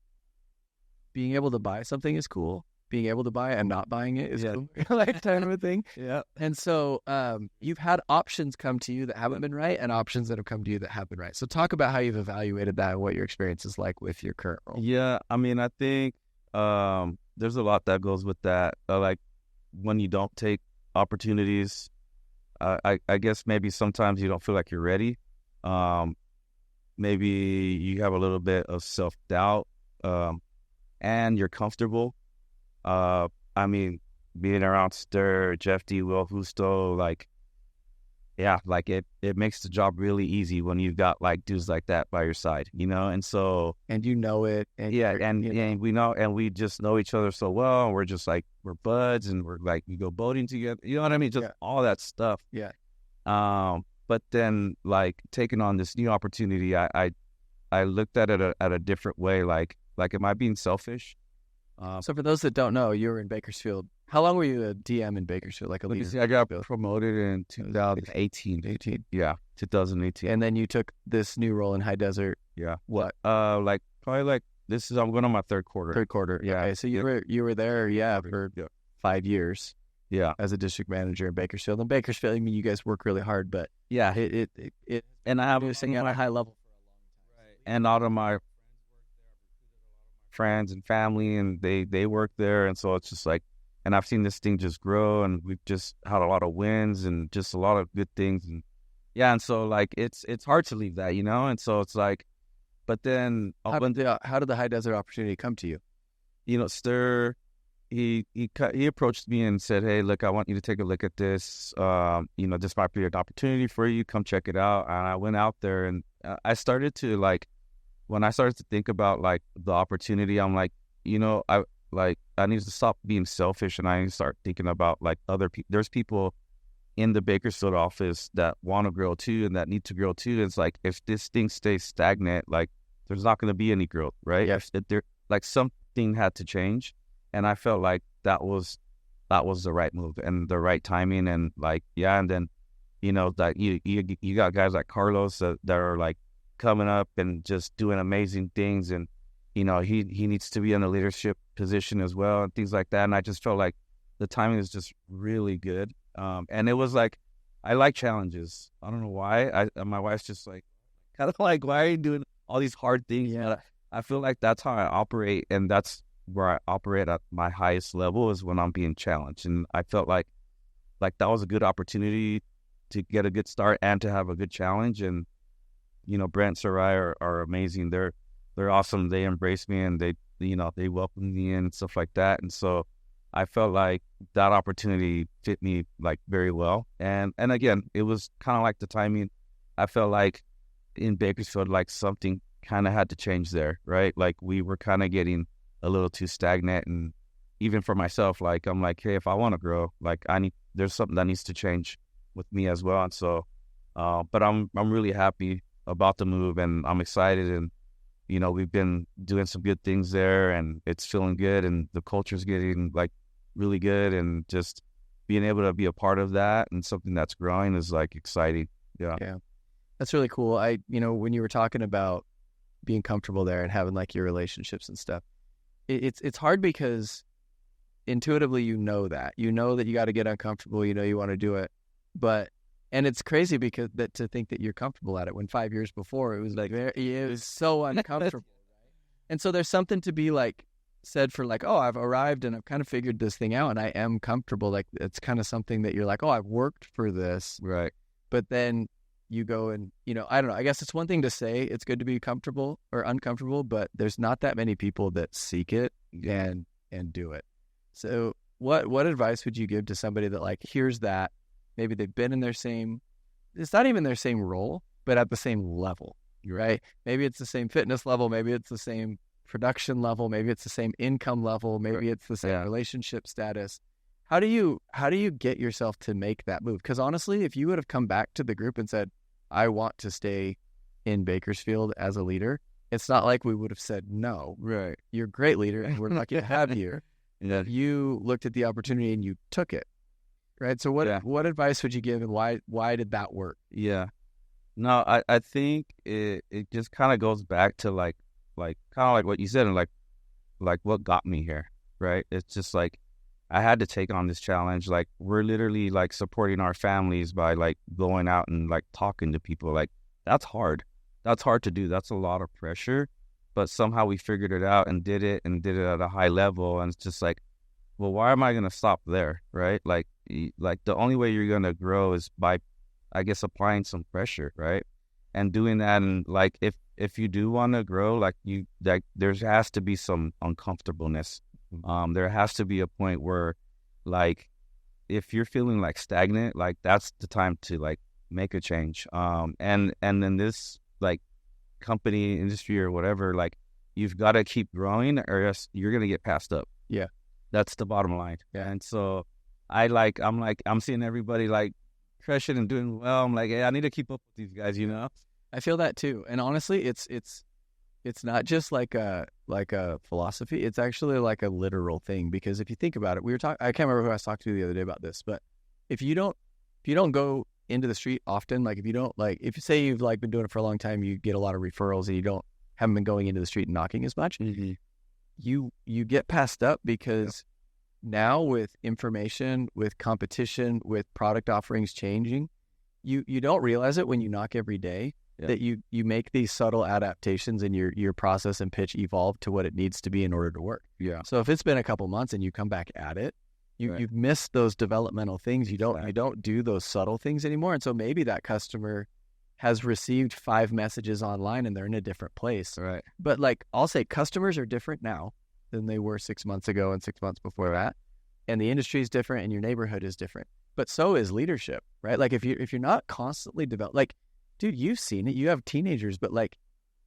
being able to buy something is cool. Being able to buy it and not buying it is cool. Like kind of a thing. Yeah. And so, you've had options come to you that haven't been right, and options that have come to you that have been right. So talk about how you've evaluated that and what your experience is like with your current role. Yeah. I mean, I think, there's a lot that goes with that. Like when you don't take opportunities, I guess maybe sometimes you don't feel like you're ready. Maybe you have a little bit of self-doubt, and you're comfortable. I mean, being around Stir, Jeff D, Will Husto, like, yeah, like it makes the job really easy when you've got like dudes like that by your side, you know? And so, and you know it. And and we know, and we just know each other so well. And we're just like, we're buds, and we're like, we go boating together. You know what I mean? Just all that stuff. Yeah. But then like taking on this new opportunity, I looked at it at a different way. Like, am I being selfish? So for those that don't know, you were in Bakersfield. How long were you a DM in Bakersfield? Like a leader? I got promoted in 2018. Yeah, 2018. And then you took this new role in High Desert. Yeah. What? Like probably like I'm going on my third quarter. Yeah. Okay. So you were there, for 5 years. Yeah. As a district manager in Bakersfield. And Bakersfield, I mean, you guys work really hard, but yeah, it and I have been singing at a high level for a long time. And all of my friends and family, and they work there, and so it's just like, and I've seen this thing just grow, and we've just had a lot of wins and just a lot of good things, and and so like it's hard to leave that, you know, and so it's like, but then how did the High Desert opportunity come to you? You know, Stir, he approached me and said, hey, look, I want you to take a look at this. You know, this might be an opportunity for you. Come check it out. And I went out there, and I started to like, when I started to think about like the opportunity, I'm like, you know, I need to stop being selfish, and I need to start thinking about like other people. There's people in the Bakersfield office that want to grow too, and that need to grow too. It's like, if this thing stays stagnant, like there's not going to be any growth, right? Yes. Like something had to change, and I felt like that was the right move and the right timing, and like, yeah. And then, you know, that you got guys like Carlos that are like coming up and just doing amazing things, and you know, he needs to be in a leadership position as well, and things like that. And I just felt like the timing is just really good. And it was like, I like challenges. I don't know why. My wife's just like, kind of like, why are you doing all these hard things? Yeah. But I feel like that's how I operate, and that's where I operate at my highest level, is when I'm being challenged. And I felt like that was a good opportunity to get a good start and to have a good challenge. And you know, Brent and Sarai are amazing. They're awesome. They embrace me, and they welcome me in and stuff like that. And so I felt like that opportunity fit me like very well. And again, it was kind of like the timing. I felt like in Bakersfield, like something kind of had to change there, right? Like we were kind of getting a little too stagnant. And even for myself, like I'm like, hey, if I want to grow, like there's something that needs to change with me as well. And so, but I'm really happy about the move, and I'm excited, and you know, we've been doing some good things there, and it's feeling good, and the culture's getting like really good, and just being able to be a part of that and something that's growing is like exciting. Yeah. That's really cool. When you were talking about being comfortable there and having like your relationships and stuff, it's hard because intuitively you know that you got to get uncomfortable, you want to do it, and it's crazy because to think that you're comfortable at it when 5 years before it was like it was so uncomfortable. And so there's something to be like said for like, oh, I've arrived and I've kind of figured this thing out and I am comfortable. Like it's kind of something that you're like, oh, I've worked for this, Right. But then you go and, I don't know, I guess it's one thing to say it's good to be comfortable or uncomfortable, but there's not that many people that seek it and do it. So what advice would you give to somebody that like hears that maybe they've been in it's not even their same role, but at the same level, right? Maybe it's the same fitness level, maybe it's the same production level, maybe it's the same income level, maybe it's the same relationship status. How do you get yourself to make that move? Because honestly, if you would have come back to the group and said, I want to stay in Bakersfield as a leader, it's not like we would have said no. Right. You're a great leader and we're lucky to have you. Yeah. You looked at the opportunity and you took it. Right. So what advice would you give and why did that work? Yeah. No, I think it just kind of goes back to like kind of like what you said and like what got me here. Right. It's just like I had to take on this challenge. Like we're literally like supporting our families by like going out and like talking to people. Like that's hard. That's hard to do. That's a lot of pressure. But somehow we figured it out and did it at a high level. And it's just like, well, why am I going to stop there? Right. Like the only way you're going to grow is by, I guess, applying some pressure. Right. And doing that. And like, if you do want to grow, there has to be some uncomfortableness. There has to be a point where like, if you're feeling like stagnant, like that's the time to like make a change. And then this like company, industry or whatever, like you've got to keep growing or else you're going to get passed up. Yeah. That's the bottom line. Yeah. And so I'm seeing everybody like crushing and doing well. I'm like, hey, I need to keep up with these guys, I feel that too. And honestly, it's not just like a philosophy. It's actually like a literal thing, because if you think about it, I can't remember who I was talking to the other day about this, but if you don't go into the street often, like if you say you've like been doing it for a long time, you get a lot of referrals and you haven't been going into the street and knocking as much. Mm-hmm. You get passed up because now with information, with competition, with product offerings changing, you don't realize it when you knock every day that you make these subtle adaptations and your process and pitch evolve to what it needs to be in order to work. Yeah. So if it's been a couple months and you come back at it, you've missed those developmental things. You don't do those subtle things anymore. And so maybe that customer has received 5 messages online and they're in a different place. Right. But like I'll say customers are different now than they were 6 months ago and 6 months before that. And the industry is different and your neighborhood is different. But so is leadership, right? Like if you're not constantly like, dude, you've seen it. You have teenagers, but like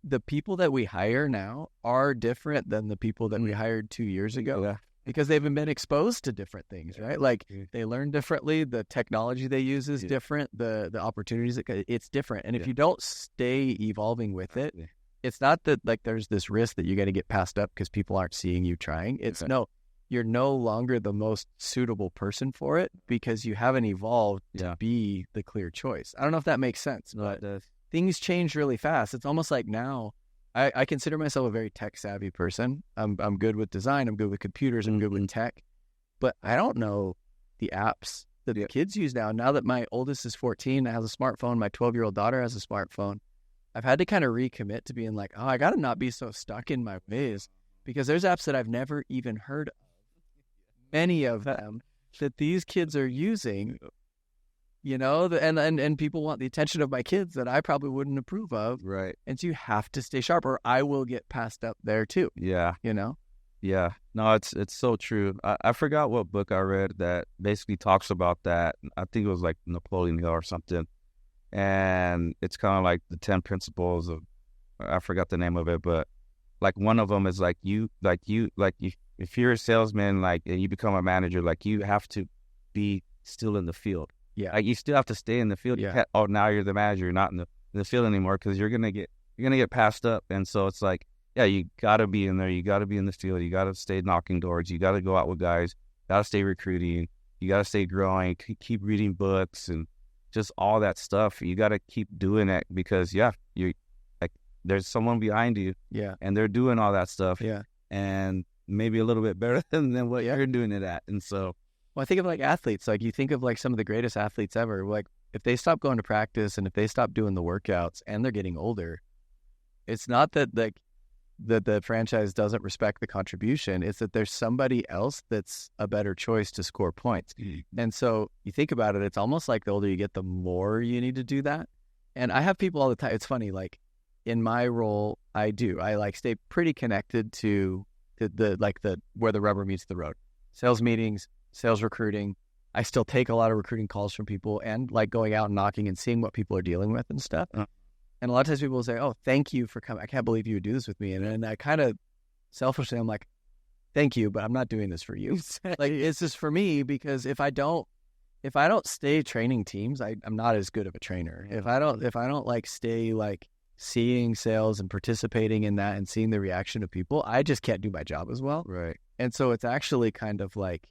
the people that we hire now are different than the people that we hired 2 years ago because they've been exposed to different things, right? Like they learn differently. The technology they use is different. The opportunities, it's different. And if you don't stay evolving with it, it's not that like there's this risk that you're going to get passed up because people aren't seeing you trying. It's no, you're no longer the most suitable person for it because you haven't evolved to be the clear choice. I don't know if that makes sense, but things change really fast. It's almost like now I consider myself a very tech savvy person. I'm good with design. I'm good with computers. I'm good with tech, but I don't know the apps that the kids use now. Now that my oldest is 14 and has a smartphone, my 12-year-old daughter has a smartphone, I've had to kind of recommit to being like, I got to not be so stuck in my ways because there's apps that I've never even heard of. Many of them that these kids are using, and people want the attention of my kids that I probably wouldn't approve of. Right. And so you have to stay sharp or I will get passed up there too. Yeah. Yeah. No, it's so true. I forgot what book I read that basically talks about that. I think it was like Napoleon Hill or something. And it's kind of like the 10 principles of, I forgot the name of it, but like one of them is like if you're a salesman, like, and you become a manager, like you have to be still in the field. Yeah. Like you still have to stay in the field. Yeah. Now you're the manager. You're not in the field anymore because you're going to get passed up. And so it's like, yeah, you got to be in there. You got to be in the field. You got to stay knocking doors. You got to go out with guys. Got to stay recruiting. You got to stay growing. Keep reading books and just all that stuff. You got to keep doing it because, you're like, there's someone behind you. Yeah. And they're doing all that stuff. Yeah. And maybe a little bit better than what you're doing it at. And so, well, I think of like athletes, like you think of like some of the greatest athletes ever, like if they stop going to practice and if they stop doing the workouts and they're getting older, it's not that like that the franchise doesn't respect the contribution. It's that there's somebody else that's a better choice to score points. And so you think about it, it's almost like the older you get, the more you need to do that. And I have people all the time. It's funny, like in my role, I like stay pretty connected to the where the rubber meets the road. Sales meetings, sales recruiting. I still take a lot of recruiting calls from people and like going out and knocking and seeing what people are dealing with and stuff. And a lot of times people will say, "Oh, thank you for coming. I can't believe you would do this with me." And I kind of selfishly, I'm like, "Thank you, but I'm not doing this for you. Like it's just for me because if I don't stay training teams, I'm not as good of a trainer. If I don't like stay like seeing sales and participating in that and seeing the reaction of people, I just can't do my job as well. Right. And so it's actually kind of like,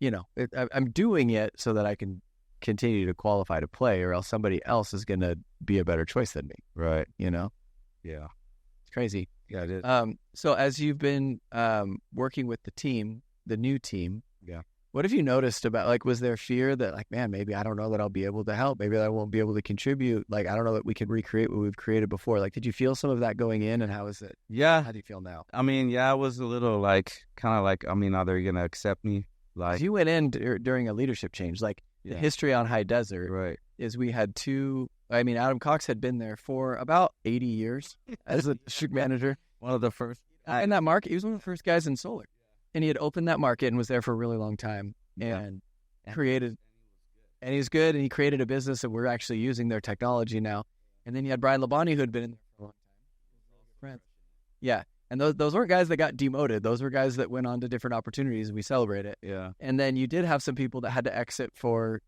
I'm doing it so that I can continue to qualify to play, or else somebody else is going to be a better choice than me. Right. Yeah. It's crazy. Yeah, it is. So as you've been working with the new team, what have you noticed about, like, was there fear that, like, man, maybe I don't know that I'll be able to help. Maybe I won't be able to contribute. Like, I don't know that we can recreate what we've created before. Like, did you feel some of that going in, and how is it? Yeah. How do you feel now? I mean, I was a little like, kind of like, I mean, are they going to accept me? Like, you went in during a leadership change. Like, the history on High Desert is we had Adam Cox had been there for about 80 years as a district manager. One of the first. In that market, he was one of the first guys in solar. And he had opened that market and was there for a really long time and created, and he's good, and he created a business that we're actually using their technology now. And then you had Brian Labonte, who had been in there for a long time. Yeah. And those weren't guys that got demoted. Those were guys that went on to different opportunities, and we celebrate it. Yeah. And then you did have some people that had to exit for,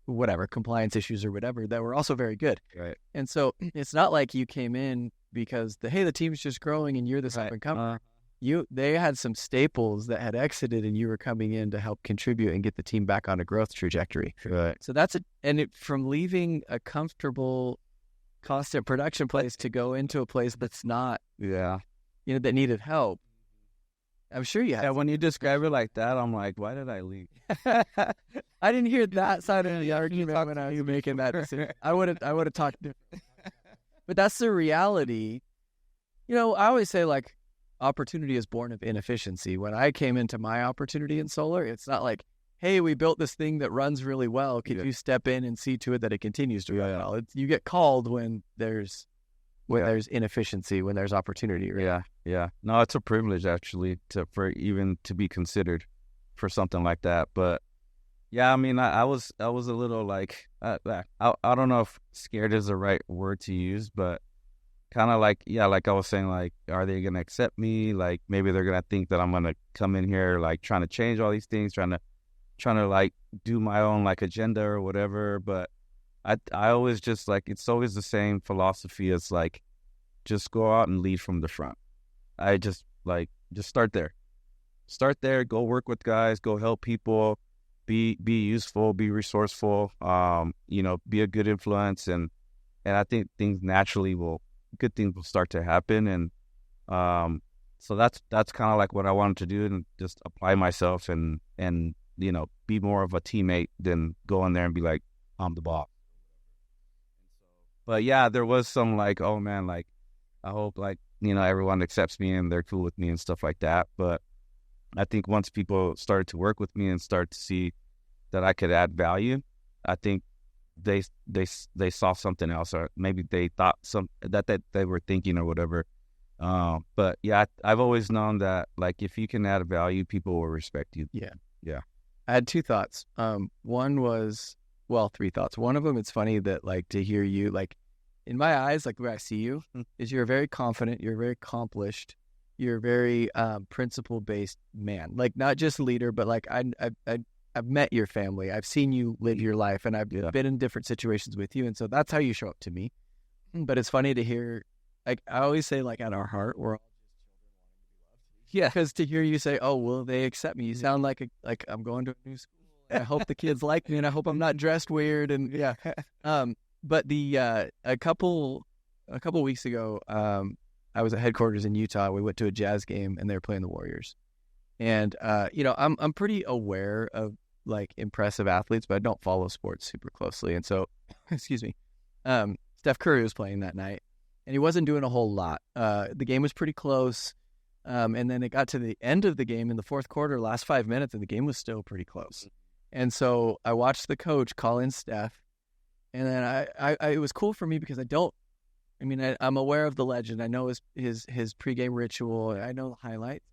whatever, compliance issues or whatever, that were also very good. Right. And so it's not like you came in because the team's just growing and you're this up and coming. They had some staples that had exited, and you were coming in to help contribute and get the team back on a growth trajectory. Right. So from leaving a comfortable, constant production place to go into a place that's not, that needed help. I'm sure you had. Yeah, when you describe it like that, I'm like, why did I leave? I didn't hear that side of the argument when I was making that decision. I would have talked different. But that's the reality. I always say, like, opportunity is born of inefficiency. When I came into my opportunity in solar, it's not like, hey, we built this thing that runs really well. Could you step in and see to it that it continues to run well? You get called when there's inefficiency, when there's opportunity. Right? Yeah. No, it's a privilege actually to be considered for something like that. But yeah, I mean, I was a little like, I don't know if scared is the right word to use, but kind of like, like I was saying, like, are they going to accept me? Like, maybe they're going to think that I'm going to come in here, like, trying to change all these things, trying to like do my own like agenda or whatever. But I always just like, it's always the same philosophy as like, just go out and lead from the front. I just start there, go work with guys, go help people, be useful, be resourceful, be a good influence. And I think good things will start to happen. And so that's kind of like what I wanted to do, and just apply myself and be more of a teammate than go in there and be like, I'm the boss. But yeah, there was some like, oh man, like, I hope like, everyone accepts me and they're cool with me and stuff like that. But I think once people started to work with me and start to see that I could add value, I think they saw something else, or maybe they thought that they were thinking or whatever. But yeah, I've always known that like, if you can add value, people will respect you. Yeah. I had two thoughts. Three thoughts. One of them, it's funny that like to hear you, like in my eyes, like the way I see you is you're very confident, you're very accomplished, you're very principle-based man. Like not just a leader, but like I've met your family. I've seen you live your life, and I've been in different situations with you. And so that's how you show up to me. But it's funny to hear, like I always say, like at our heart, we're all just children wanting to be loved. Because to hear you say, oh, will they accept me? You sound like I'm going to a new school. I hope the kids like me, and I hope I'm not dressed weird. And but a couple weeks ago, I was at headquarters in Utah. We went to a Jazz game, and they were playing the Warriors. And I'm pretty aware of like impressive athletes, but I don't follow sports super closely. And so, excuse me, Steph Curry was playing that night, and he wasn't doing a whole lot. The game was pretty close, and then it got to the end of the game in the fourth quarter, last 5 minutes, and the game was still pretty close. And so I watched the coach call in Steph, And then I it was cool for me because I'm aware of the legend. I know his pregame ritual. I know the highlights,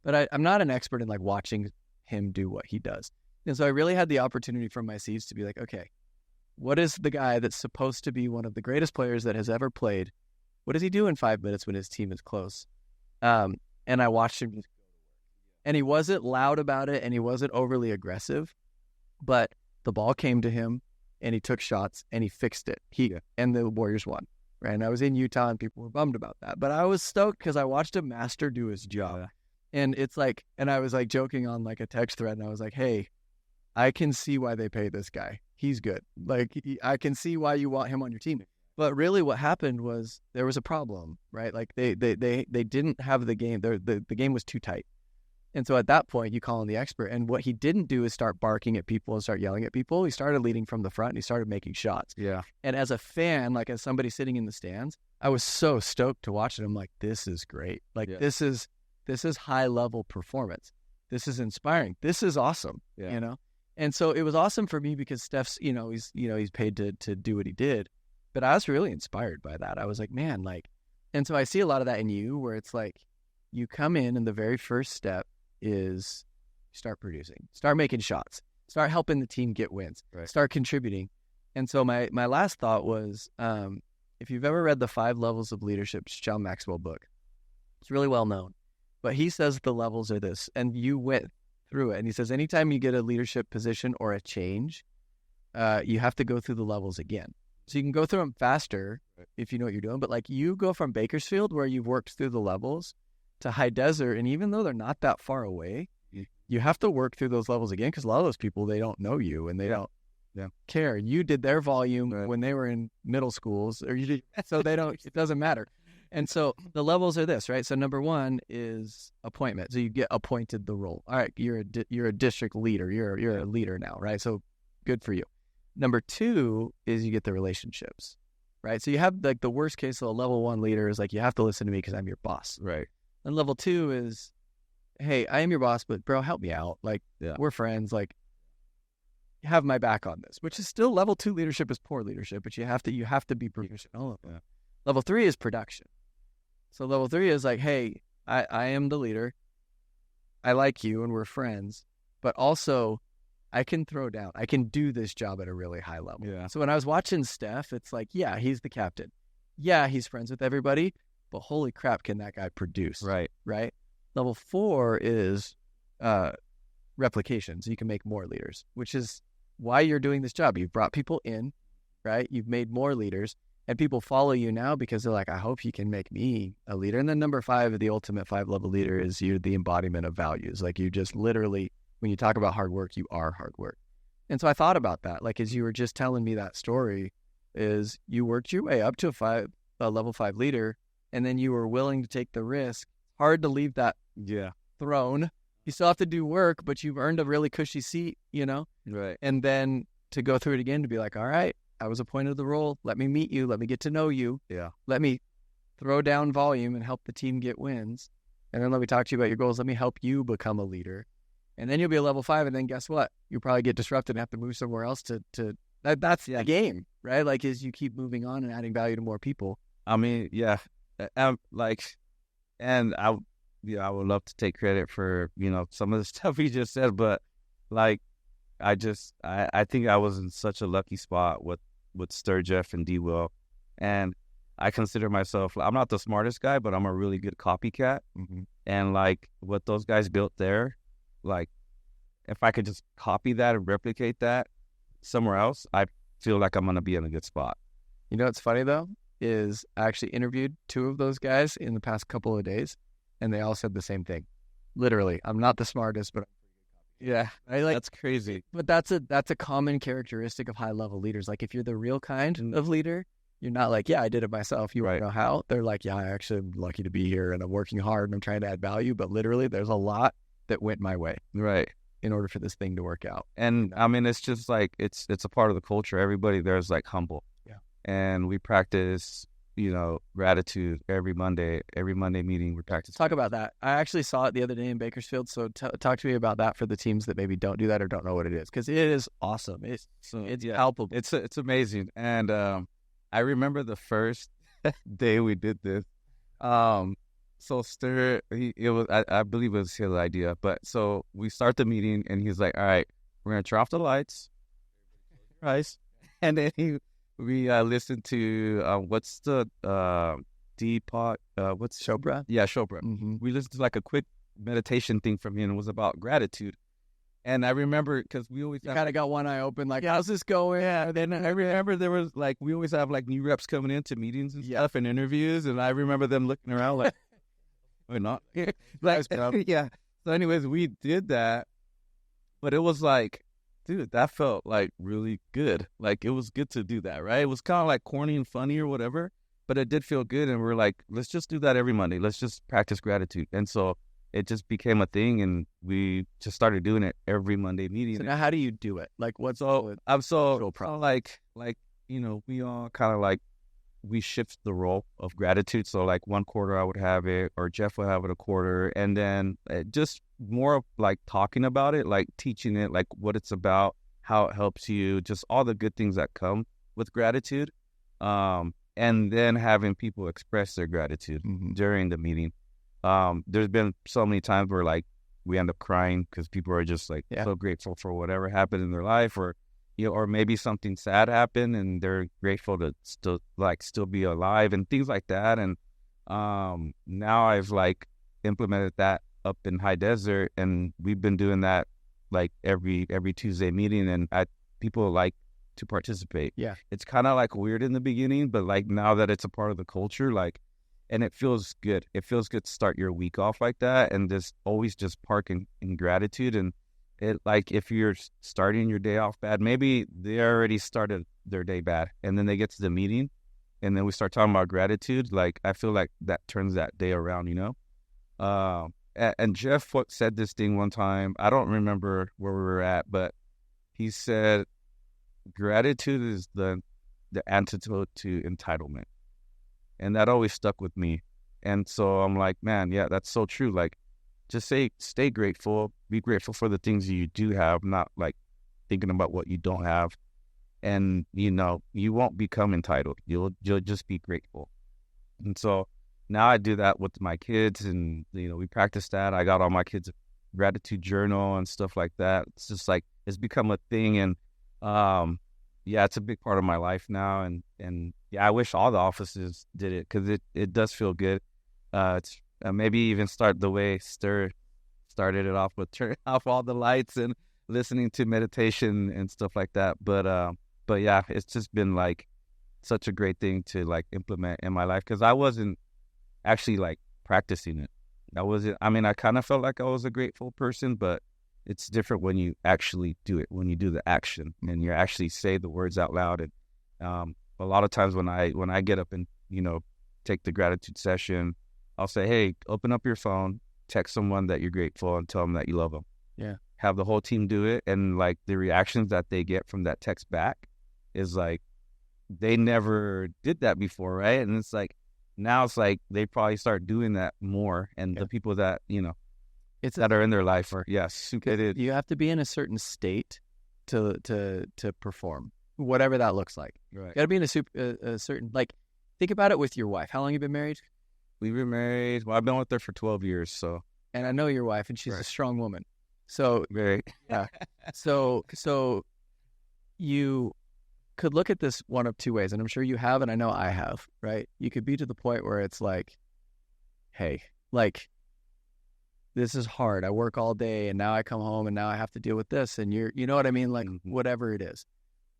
but I'm not an expert in like watching him do what he does. And so I really had the opportunity from my seats to be like, okay, what is the guy that's supposed to be one of the greatest players that has ever played? What does he do in 5 minutes when his team is close? And I watched him just, and he wasn't loud about it, and he wasn't overly aggressive, but the ball came to him, and he took shots, and he fixed it. And the Warriors won. Right? And I was in Utah, and people were bummed about that, but I was stoked because I watched a master do his job. Yeah. And it's like, and I was like joking on like a text thread, and I was like, hey, I can see why they pay this guy. He's good. Like, I can see why you want him on your team. But really what happened was there was a problem, right? Like they didn't have the game. The game was too tight. And so at that point, you call in the expert. And what he didn't do is start barking at people and start yelling at people. He started leading from the front, and he started making shots. Yeah. And as a fan, like as somebody sitting in the stands, I was so stoked to watch it. I'm like, this is great. Like this is high level performance. This is inspiring. This is awesome. Yeah. You know? And so it was awesome for me because Steph's, he's paid to do what he did. But I was really inspired by that. I was like, man, like, and so I see a lot of that in you where it's like you come in and the very first step is start producing, start making shots, start helping the team get wins, start contributing. And so my last thought was, if you've ever read The 5 Levels of Leadership, it's John Maxwell book. It's really well known. But he says the levels are this, and you went through it. And he says, anytime you get a leadership position or a change, you have to go through the levels again. So you can go through them faster if you know what you're doing. But like you go from Bakersfield, where you've worked through the levels, to High Desert. And even though they're not that far away, you have to work through those levels again because a lot of those people, they don't know you and they don't care. You did their volume when they were in middle schools, or you did, so they don't, it doesn't matter. And so the levels are this, right? So number one is appointment. So you get appointed the role. All right, you're a district leader. You're a leader now, right? So good for you. Number two is you get the relationships, right? So you have like the worst case. So a level 1 leader is like, you have to listen to me because I'm your boss. Right. And level 2 is, hey, I am your boss, but bro, help me out. Like we're friends. Like have my back on this, which is still level 2 leadership is poor leadership, but you have to be professional. Yeah. Level 3 is production. So level 3 is like, hey, I am the leader. I like you and we're friends, but also I can throw down. I can do this job at a really high level. Yeah. So when I was watching Steph, it's like, yeah, he's the captain. Yeah, he's friends with everybody, but holy crap, can that guy produce? Right. Right. Level 4 is replication. So you can make more leaders, which is why you're doing this job. You've brought people in, right? You've made more leaders. And people follow you now because they're like, I hope you can make me a leader. And then number 5, the ultimate 5-level leader, is you're the embodiment of values. Like you just literally, when you talk about hard work, you are hard work. And so I thought about that. Like as you were just telling me that story, is you worked your way up to a level 5 leader, and then you were willing to take the risk. Hard to leave that throne. You still have to do work, but you've earned a really cushy seat, Right. And then to go through it again, to be like, all right, I was appointed to the role. Let me meet you. Let me get to know you. Yeah. Let me throw down volume and help the team get wins. And then let me talk to you about your goals. Let me help you become a leader. And then you'll be a level 5. And then guess what? You'll probably get disrupted and have to move somewhere else that's the game, right? Like as you keep moving on and adding value to more people. I mean, yeah. And I would love to take credit for, some of the stuff he just said, but like, I think I was in such a lucky spot with Sturgeff and D-Will. And I consider myself, I'm not the smartest guy, but I'm a really good copycat. Mm-hmm. And like what those guys built there, like if I could just copy that and replicate that somewhere else, I feel like I'm going to be in a good spot. You know what's funny though, is I actually interviewed 2 of those guys in the past couple of days, and they all said the same thing. Literally, I'm not the smartest, but yeah, that's crazy. But that's a common characteristic of high level leaders. Like if you're the real kind of leader, you're not like, yeah, I did it myself. You want to know how? They're like, yeah, I actually am lucky to be here and I'm working hard and I'm trying to add value. But literally, there's a lot that went my way, right, in order for this thing to work out. And I mean, it's just like it's a part of the culture. Everybody there's like humble, and we practice gratitude every Monday meeting we practice. Talk about that. I actually saw it the other day in Bakersfield. So talk to me about that for the teams that maybe don't do that or don't know what it is, because it is awesome. It's palpable. It's amazing. And I remember the first day we did this. So Stir, I believe it was his idea. But so we start the meeting, and he's like, "All right, we're gonna turn off the lights, right?" And then we listened to what's the Deepak, what's Chopra? Yeah, Chopra. Mm-hmm. We listened to like a quick meditation thing from him. It was about gratitude. And I remember, because we always kind of got one eye open, like, how's this going? Yeah, and then I remember there was like, we always have like new reps coming into meetings and stuff and interviews, and I remember them looking around like, we're not here. Like, yeah. So anyways, we did that, but it was like, dude, that felt like really good. Like, it was good to do that, right? It was kind of like corny and funny or whatever, but it did feel good, and we're like, let's just do that every Monday. Let's just practice gratitude. And so it just became a thing, and we just started doing it every Monday meeting. So now, how do you do it? Like, what's I'm so like we all kind of like, we shift the role of gratitude. So like one quarter I would have it, or Jeff would have it a quarter, and then just more of like talking about it, like teaching it, like what it's about, how it helps you, just all the good things that come with gratitude, and then having people express their gratitude during the meeting. There's been so many times where like we end up crying because people are just like so grateful for whatever happened in their life, or or maybe something sad happened and they're grateful to still be alive and things like that. And now I've like implemented that up in High Desert, and we've been doing that like every Tuesday meeting, and people like to participate. Yeah, it's kind of like weird in the beginning, but like now that it's a part of the culture, like. And it feels good. It feels good to start your week off like that, and just always just park in gratitude. And it, like, if you're starting your day off bad, maybe they already started their day bad, and then they get to the meeting, and then we start talking about gratitude. Like, I feel like that turns that day around, And Jeff said this thing one time. I don't remember where we were at, but he said, gratitude is the antidote to entitlement. And that always stuck with me. And so I'm like, man, yeah, that's so true. Like, just stay grateful, be grateful for the things you do have, not like thinking about what you don't have. And, you won't become entitled. You'll just be grateful. And so now I do that with my kids, and, we practice that. I got all my kids a gratitude journal and stuff like that. It's just like, it's become a thing. And, yeah, it's a big part of my life now. And yeah, I wish all the offices did it, because it does feel good. It's maybe even start the way Stir started it off with turning off all the lights and listening to meditation and stuff like that. But yeah, it's just been like such a great thing to like implement in my life, because I wasn't actually like practicing it. I kind of felt like I was a grateful person, but it's different when you actually do it, when you do the action and you actually say the words out loud. And a lot of times when I get up and, take the gratitude session, I'll say, hey, open up your phone, text someone that you're grateful, and tell them that you love them. Yeah. Have the whole team do it. And like the reactions that they get from that text back is like, they never did that before, right? And it's like, now it's like they probably start doing that more. And the people that, that are in their life are, you have to be in a certain state to perform, whatever that looks like. Right. You got to be in a certain, like, think about it with your wife. How long you been married? We've been married. Well, I've been with her for 12 years. So, and I know your wife, and she's a strong woman. So, yeah. So you could look at this one of two ways, and I'm sure you have, and I know I have, right? You could be to the point where it's like, hey, like, this is hard. I work all day, and now I come home, and now I have to deal with this, and you know what I mean? Like, whatever it is.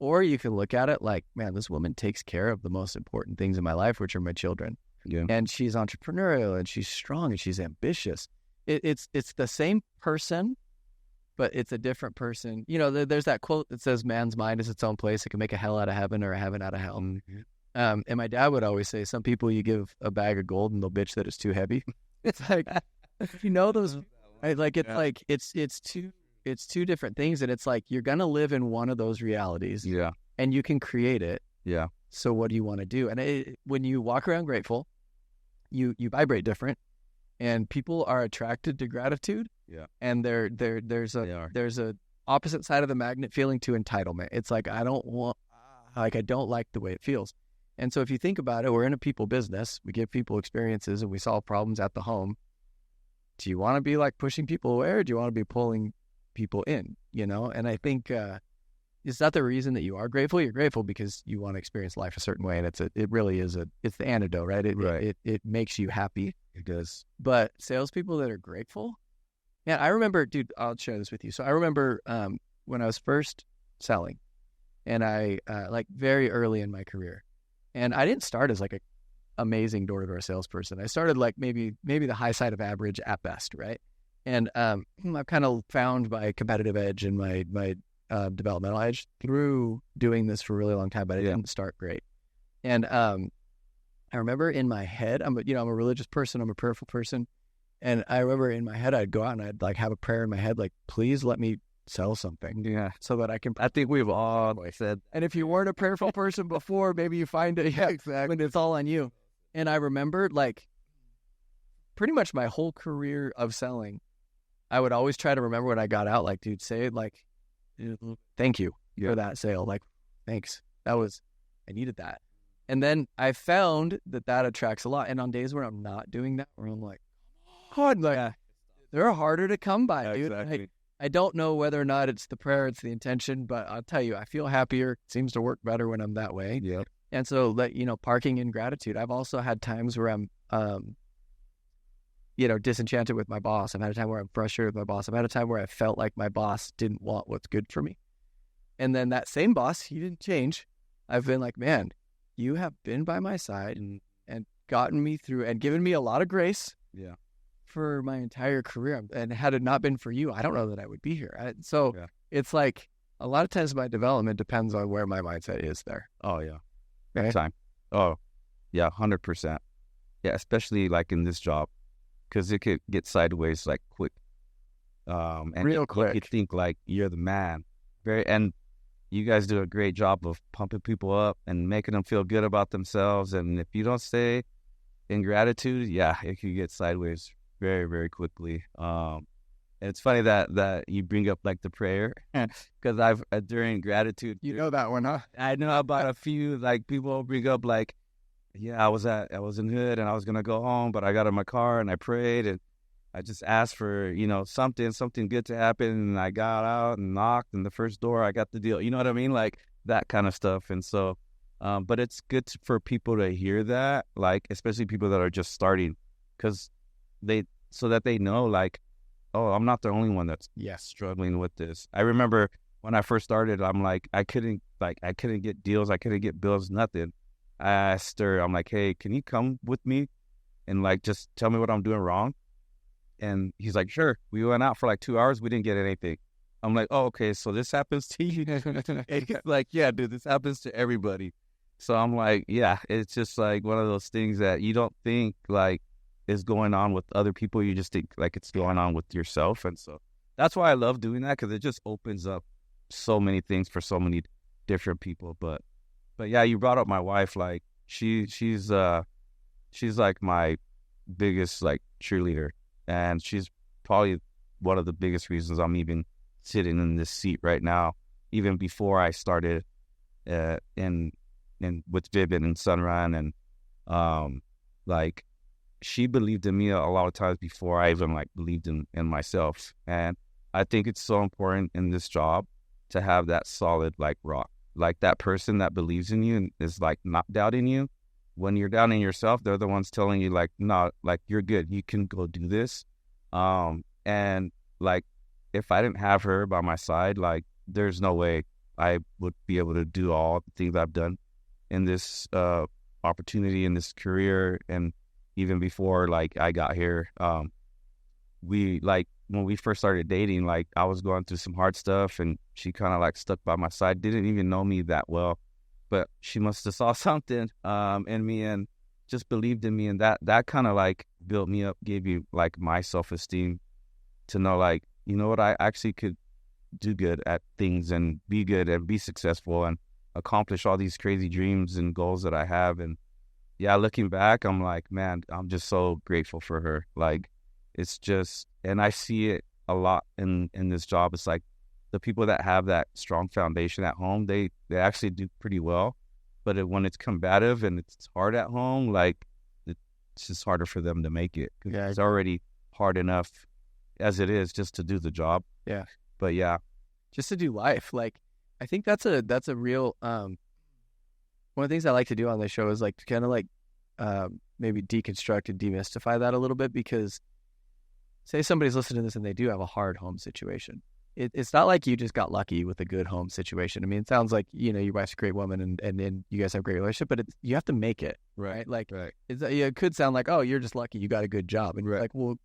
Or you can look at it like, man, this woman takes care of the most important things in my life, which are my children. Yeah. And she's entrepreneurial, and she's strong, and she's ambitious. It's the same person, but it's a different person. There's that quote that says, man's mind is its own place. It can make a hell out of heaven or a heaven out of hell. And my dad would always say, some people you give a bag of gold and they'll bitch that it's too heavy. It's like, those, right? Like, it's like, it's two different things. And it's like, you're going to live in one of those realities. Yeah. And you can create it. Yeah. So what do you want to do? And when you walk around grateful, you vibrate different, and people are attracted to gratitude. Yeah. And there's a opposite side of the magnet feeling to entitlement. It's like, I don't like the way it feels. And so if you think about it, we're in a people business. We give people experiences and we solve problems at the home. Do you want to be like pushing people away, or do you want to be pulling people in, And I think is that the reason that you are grateful? You're grateful because you want to experience life a certain way, and it's the antidote, right? It makes you happy. It does. But salespeople that are grateful, man, I remember, dude, I'll share this with you. So I remember when I was first selling, and I like very early in my career, and I didn't start as like a amazing door-to-door salesperson. I started like maybe the high side of average at best, right? And I've kind of found my competitive edge and my developmental edge through doing this for a really long time, but I didn't start great. And I remember in my head, I'm a religious person, I'm a prayerful person, and I remember in my head I'd go out and I'd like have a prayer in my head, like, please let me sell something, so that I can. I think we've all said. And if you weren't a prayerful person before, maybe you find it. Yeah, exactly. When it's all on you. And I remember, like, pretty much my whole career of selling, I would always try to remember when I got out, like, dude, say it, like, thank you for that sale. Like, thanks. I needed that. And then I found that attracts a lot. And on days where I'm not doing that, where I'm like, God, like, they're harder to come by, dude. Exactly. I don't know whether or not it's the prayer, it's the intention, but I'll tell you, I feel happier. It seems to work better when I'm that way. Yeah. And so, parking in gratitude. I've also had times where I'm, disenchanted with my boss. I've had a time where I'm frustrated with my boss. I've had a time where I felt like my boss didn't want what's good for me. And then that same boss, he didn't change. I've been like, man, you have been by my side and gotten me through and given me a lot of grace for my entire career. And had it not been for you, I don't know that I would be here. It's like a lot of times my development depends on where my mindset is there. Oh, yeah. Okay. Time. Oh, yeah, 100%. Yeah, especially like in this job, because it could get sideways like quick. And real quick. You think like you're the man. And you guys do a great job of pumping people up and making them feel good about themselves. And if you don't stay in gratitude, it could get sideways very, very quickly. And it's funny that you bring up like the prayer, because I've during gratitude. You know that one, huh? I know about a few like people bring up like, I was in Hood and I was gonna go home, but I got in my car and I prayed and I just asked for something good to happen, and I got out and knocked, and the first door I got the deal. You know what I mean? Like that kind of stuff. And so, but it's good for people to hear that, like especially people that are just starting, so that they know like, oh, I'm not the only one that's struggling with this. I remember when I first started, I'm like, I couldn't get deals. I couldn't get bills, nothing. I asked her, I'm like, hey, can you come with me and like, just tell me what I'm doing wrong? And he's like, sure. We went out for like 2 hours. We didn't get anything. I'm like, oh, okay. So this happens to you? Like, yeah, dude, this happens to everybody. So I'm like, yeah, it's just like one of those things that you don't think like is going on with other people. You just think like it's going on with yourself. And so that's why I love doing that, because it just opens up so many things for so many different people. But yeah, you brought up my wife. Like she's like my biggest like cheerleader, and she's probably one of the biggest reasons I'm even sitting in this seat right now. Even before I started in with Vivid and Sunrun, and like she believed in me a lot of times before I even like believed in myself. And I think it's so important in this job to have that solid like rock, like that person that believes in you and is like not doubting you. When you're doubting yourself, they're the ones telling you like, no, like you're good, you can go do this. And like if I didn't have her by my side, like there's no way I would be able to do all the things I've done in this opportunity, in this career. And even before like I got here, we like when we first started dating, like I was going through some hard stuff, and she kind of like stuck by my side, didn't even know me that well, but she must have saw something in me and just believed in me, and that kind of like built me up, gave you like my self-esteem to know like, you know what, I actually could do good at things and be good and be successful. accomplish all these crazy dreams and goals that I have. And yeah, looking back, I'm like, man, I'm just so grateful for her. Like, it's just, and I see it a lot in this job. It's like the people that have that strong foundation at home, they actually do pretty well. But when it's combative and it's hard at home, like, it's just harder for them to make it. Yeah, it's already hard enough as it is just to do the job. Yeah. But yeah, just to do life. Like, I think that's a real one of the things I like to do on this show is like to kind of like maybe deconstruct and demystify that a little bit, because say somebody's listening to this and they do have a hard home situation. It's not like you just got lucky with a good home situation. I mean, it sounds like, you know, your wife's a great woman and you guys have a great relationship, but you have to make it, right? Like, it could sound like, oh, you're just lucky you got a good job. And you're like, well,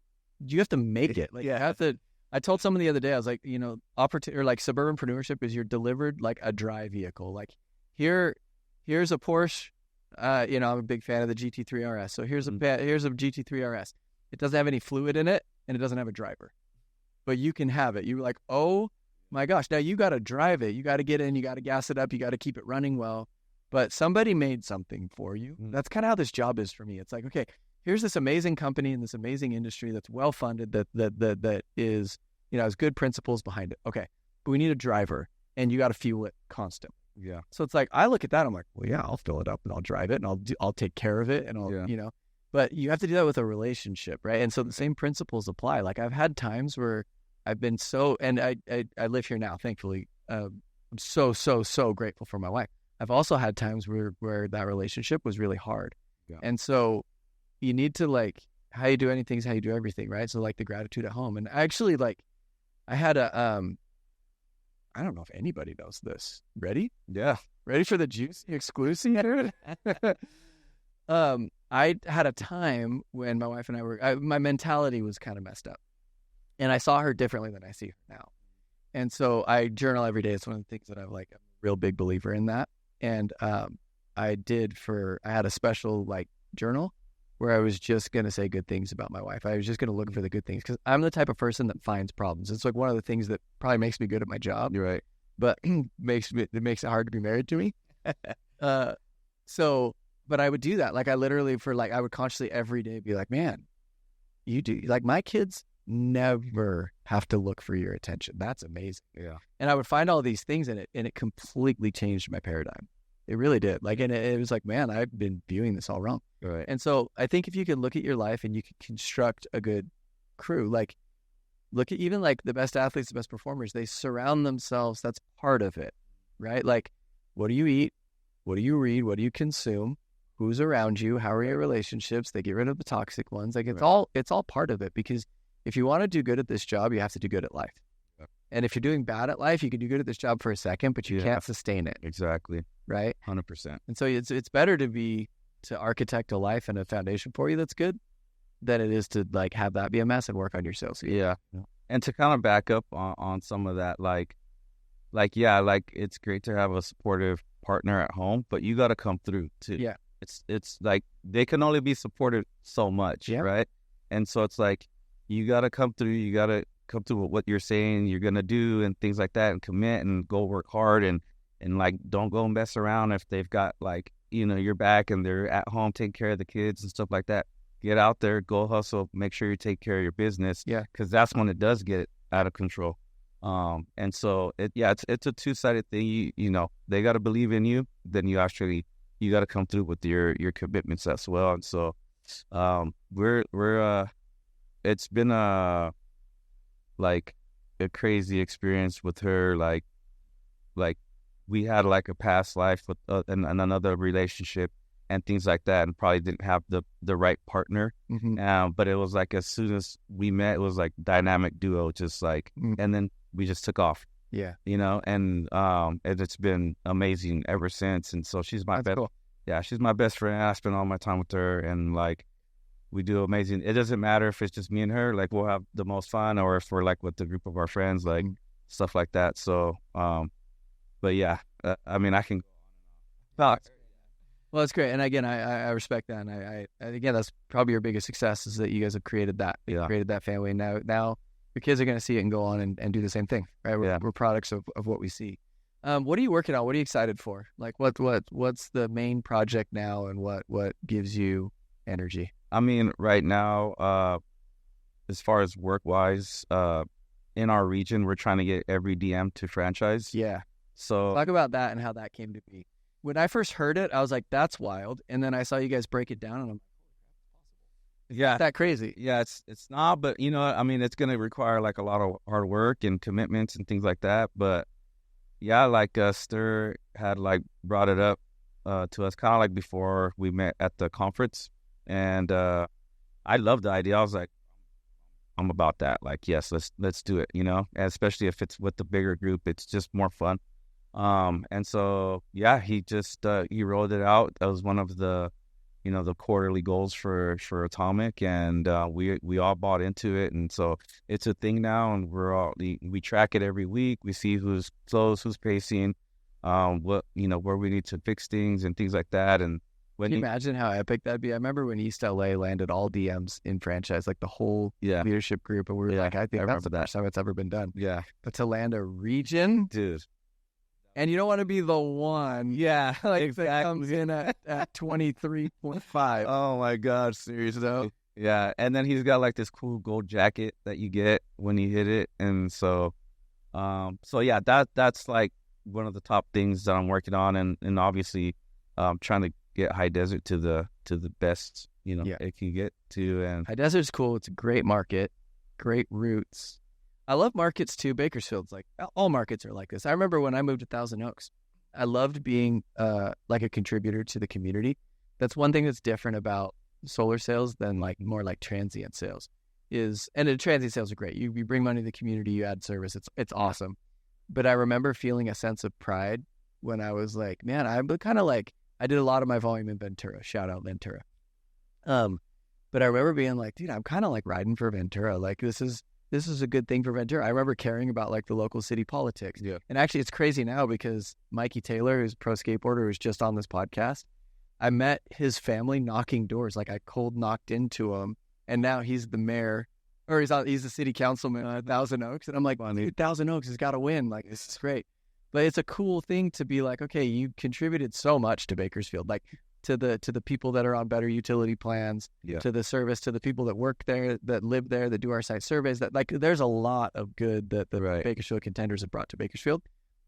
you have to make it. Like, you have to. I told someone the other day, I was like, you know, suburban entrepreneurship is you're delivered like a dry vehicle. Like, here's a Porsche. You know, I'm a big fan of the GT3 RS. So here's a GT3 RS. It doesn't have any fluid in it and it doesn't have a driver. But you can have it. You're like, oh my gosh, now you got to drive it. You got to get in, you got to gas it up, you got to keep it running well. But somebody made something for you. That's kind of how this job is for me. It's like, okay, here's this amazing company in this amazing industry that's well funded, that is, you know, has good principles behind it. Okay, but we need a driver, and you got to fuel it constantly. Yeah. So it's like, I look at that, I'm like, well, yeah, I'll fill it up and I'll drive it and I'll take care of it and you know. But you have to do that with a relationship, right? And so the same principles apply. Like, I've had times where I've been and I live here now, thankfully. I'm so grateful for my wife. I've also had times where that relationship was really hard. Yeah. And so you need to, like, how you do anything is how you do everything, right? So, like, the gratitude at home. And actually, like, I had a, I don't know if anybody knows this. Ready? Yeah. Ready for the juicy exclusive, dude? I had a time when my wife and my mentality was kind of messed up. And I saw her differently than I see her now. And so I journal every day. It's one of the things that I'm like a real big believer in that. And I had a special like journal where I was just going to say good things about my wife. I was just going to look for the good things because I'm the type of person that finds problems. It's like one of the things that probably makes me good at my job. You're right. But it makes it hard to be married to me. But I would do that. Like, I literally I would consciously every day be like, man, you do, like, my kids never have to look for your attention. That's amazing. Yeah. And I would find all these things in it, and it completely changed my paradigm. It really did. Like, and it was like, man, I've been viewing this all wrong. Right. And so I think if you can look at your life and you can construct a good crew, like, look at even like the best athletes, the best performers, they surround themselves. That's part of it, right? Like, what do you eat? What do you read? What do you consume? Who's around you? How are your relationships? They get rid of the toxic ones. Like, it's all part of it, because if you want to do good at this job, you have to do good at life. Yeah. And if you're doing bad at life, you can do good at this job for a second, but you can't sustain it. Exactly. Right? 100%. And so it's better to architect a life and a foundation for you that's good than it is to like have that be a mess and work on yourself. Yeah. And to kind of back up on some of that, like it's great to have a supportive partner at home, but you got to come through too. Yeah. It's like they can only be supported so much, right? And so it's like you got to come through. You got to come through with what you're saying you're gonna do and things like that, and commit and go work hard and like don't go mess around if they've got like your back and they're at home taking care of the kids and stuff like that. Get out there, go hustle, make sure you take care of your business. Yeah, because that's when it does get out of control. And so it's a two-sided thing. You they got to believe in you. Then you got to come through with your commitments as well. And so, it's been a crazy experience with her. Like we had like a past life with and another relationship and things like that, and probably didn't have the right partner. Mm-hmm. But it was like as soon as we met, it was like dynamic duo, just like, and then we just took off. Yeah, and it's been amazing ever since. And so she's my best. Cool. Yeah, she's my best friend. I spend all my time with her, and like we do amazing. It doesn't matter if it's just me and her. Like we'll have the most fun, or if we're like with the group of our friends, like stuff like that. So, but yeah, I mean, I can talk. Well, that's great. And again, I respect that. And I again, that's probably your biggest success, is that you guys have created that. Yeah. Created that family. And now your kids are going to see it and go on and do the same thing, right? We're products of what we see. What are you working on? What are you excited for? Like, what's the main project now, and what gives you energy? I mean, right now, as far as work wise, in our region, we're trying to get every DM to franchise. Yeah. So Talk about that and how that came to be. When I first heard it, I was like, "That's wild," and then I saw you guys break it down, and I'm yeah, that crazy. yeah, it's not, but I mean, it's gonna require like a lot of hard work and commitments and things like that. But yeah, like Stir had like brought it up to us kind of like before we met at the conference, and I loved the idea. I was like, I'm about that. Like, yes, let's do it. And especially if it's with the bigger group, it's just more fun. And so yeah, he just he rolled it out. That was one of the the quarterly goals for Atomic, and we all bought into it, and so it's a thing now, and we track it every week. We see who's close, who's pacing, what where we need to fix things and things like that. And when Can you imagine how epic that'd be? I remember when East LA landed all DMs in franchise, like the whole leadership group, and we were like, I think that's the first time it's ever been done. Yeah. But to land a region, dude. And you don't want to be the one. Yeah, like exactly. That comes in at 23.5. Oh my God, seriously. So, yeah, and then he's got like this cool gold jacket that you get when you hit it, and so yeah, that's like one of the top things that I'm working on, and obviously, trying to get High Desert to the best it can get to. And High Desert's cool. It's a great market, great routes. I love markets too. Bakersfield's like, all markets are like this. I remember when I moved to Thousand Oaks, I loved being like a contributor to the community. That's one thing that's different about solar sales than like more like transient sales and the transient sales are great. You bring money to the community, you add service. It's awesome. But I remember feeling a sense of pride when I was like, man, I'm kind of like, I did a lot of my volume in Ventura. Shout out Ventura. But I remember being like, dude, I'm kind of like riding for Ventura. Like this is a good thing for Ventura. I remember caring about like the local city politics. Yeah. And actually it's crazy now because Mikey Taylor, who's a pro skateboarder, who's just on this podcast, I met his family knocking doors. Like I cold knocked into him, and now he's the mayor, or he's the city councilman at Thousand Oaks. And I'm like, dude, Thousand Oaks has got to win. Like this is great. But it's a cool thing to be like, okay, you contributed so much to Bakersfield. Like to the people that are on better utility plans, to the service, to the people that work there, that live there, that do our site surveys, that like there's a lot of good that the Bakersfield contenders have brought to Bakersfield.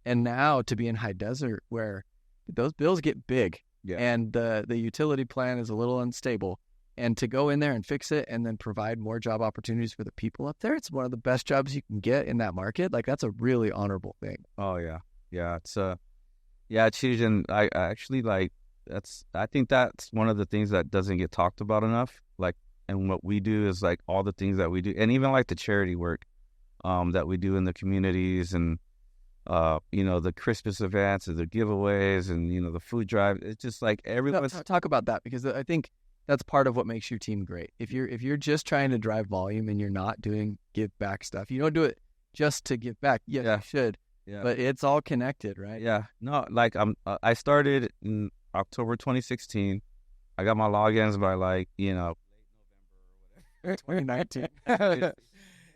And now to be in High Desert where those bills get big and the utility plan is a little unstable, and to go in there and fix it and then provide more job opportunities for the people up there, it's one of the best jobs you can get in that market. Like that's a really honorable thing. Oh yeah. Yeah. It's huge. And I actually like, I think that's one of the things that doesn't get talked about enough. Like, and what we do is like all the things that we do, and even like the charity work that we do in the communities, and the Christmas events and the giveaways, and the food drive. It's just like everyone's talk about that, because I think that's part of what makes your team great. If you're just trying to drive volume and you're not doing give back stuff, you don't do it just to give back. Yes, you should. Yeah. But it's all connected, right? Yeah. No, like I started in October 2016. I got my logins by like, late November or whatever. 2019.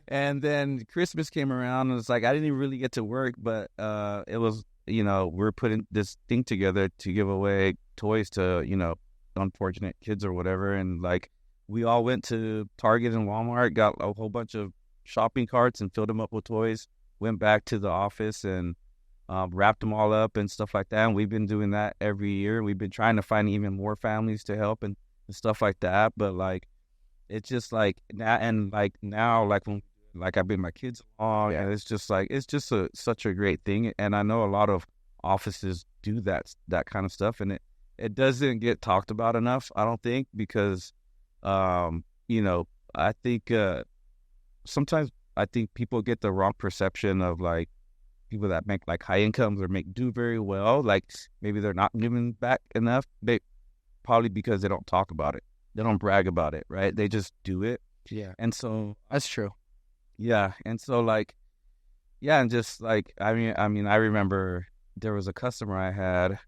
And then Christmas came around, and it's like I didn't even really get to work, but it was, we're putting this thing together to give away toys to, unfortunate kids or whatever. And like we all went to Target and Walmart, got a whole bunch of shopping carts and filled them up with toys, went back to the office and wrapped them all up and stuff like that. And we've been doing that every year. We've been trying to find even more families to help and stuff like that. But like, it's just like now, like when like I bring my kids along, and it's just like such a great thing. And I know a lot of offices do that kind of stuff, and it doesn't get talked about enough, I don't think, because I think sometimes I think people get the wrong perception of like people that make like high incomes or do very well. Like maybe they're not giving back enough. Probably because they don't talk about it. They don't brag about it, right? They just do it. Yeah. And so that's true. Yeah. And so like, yeah. And just like, I mean, I remember there was a customer I had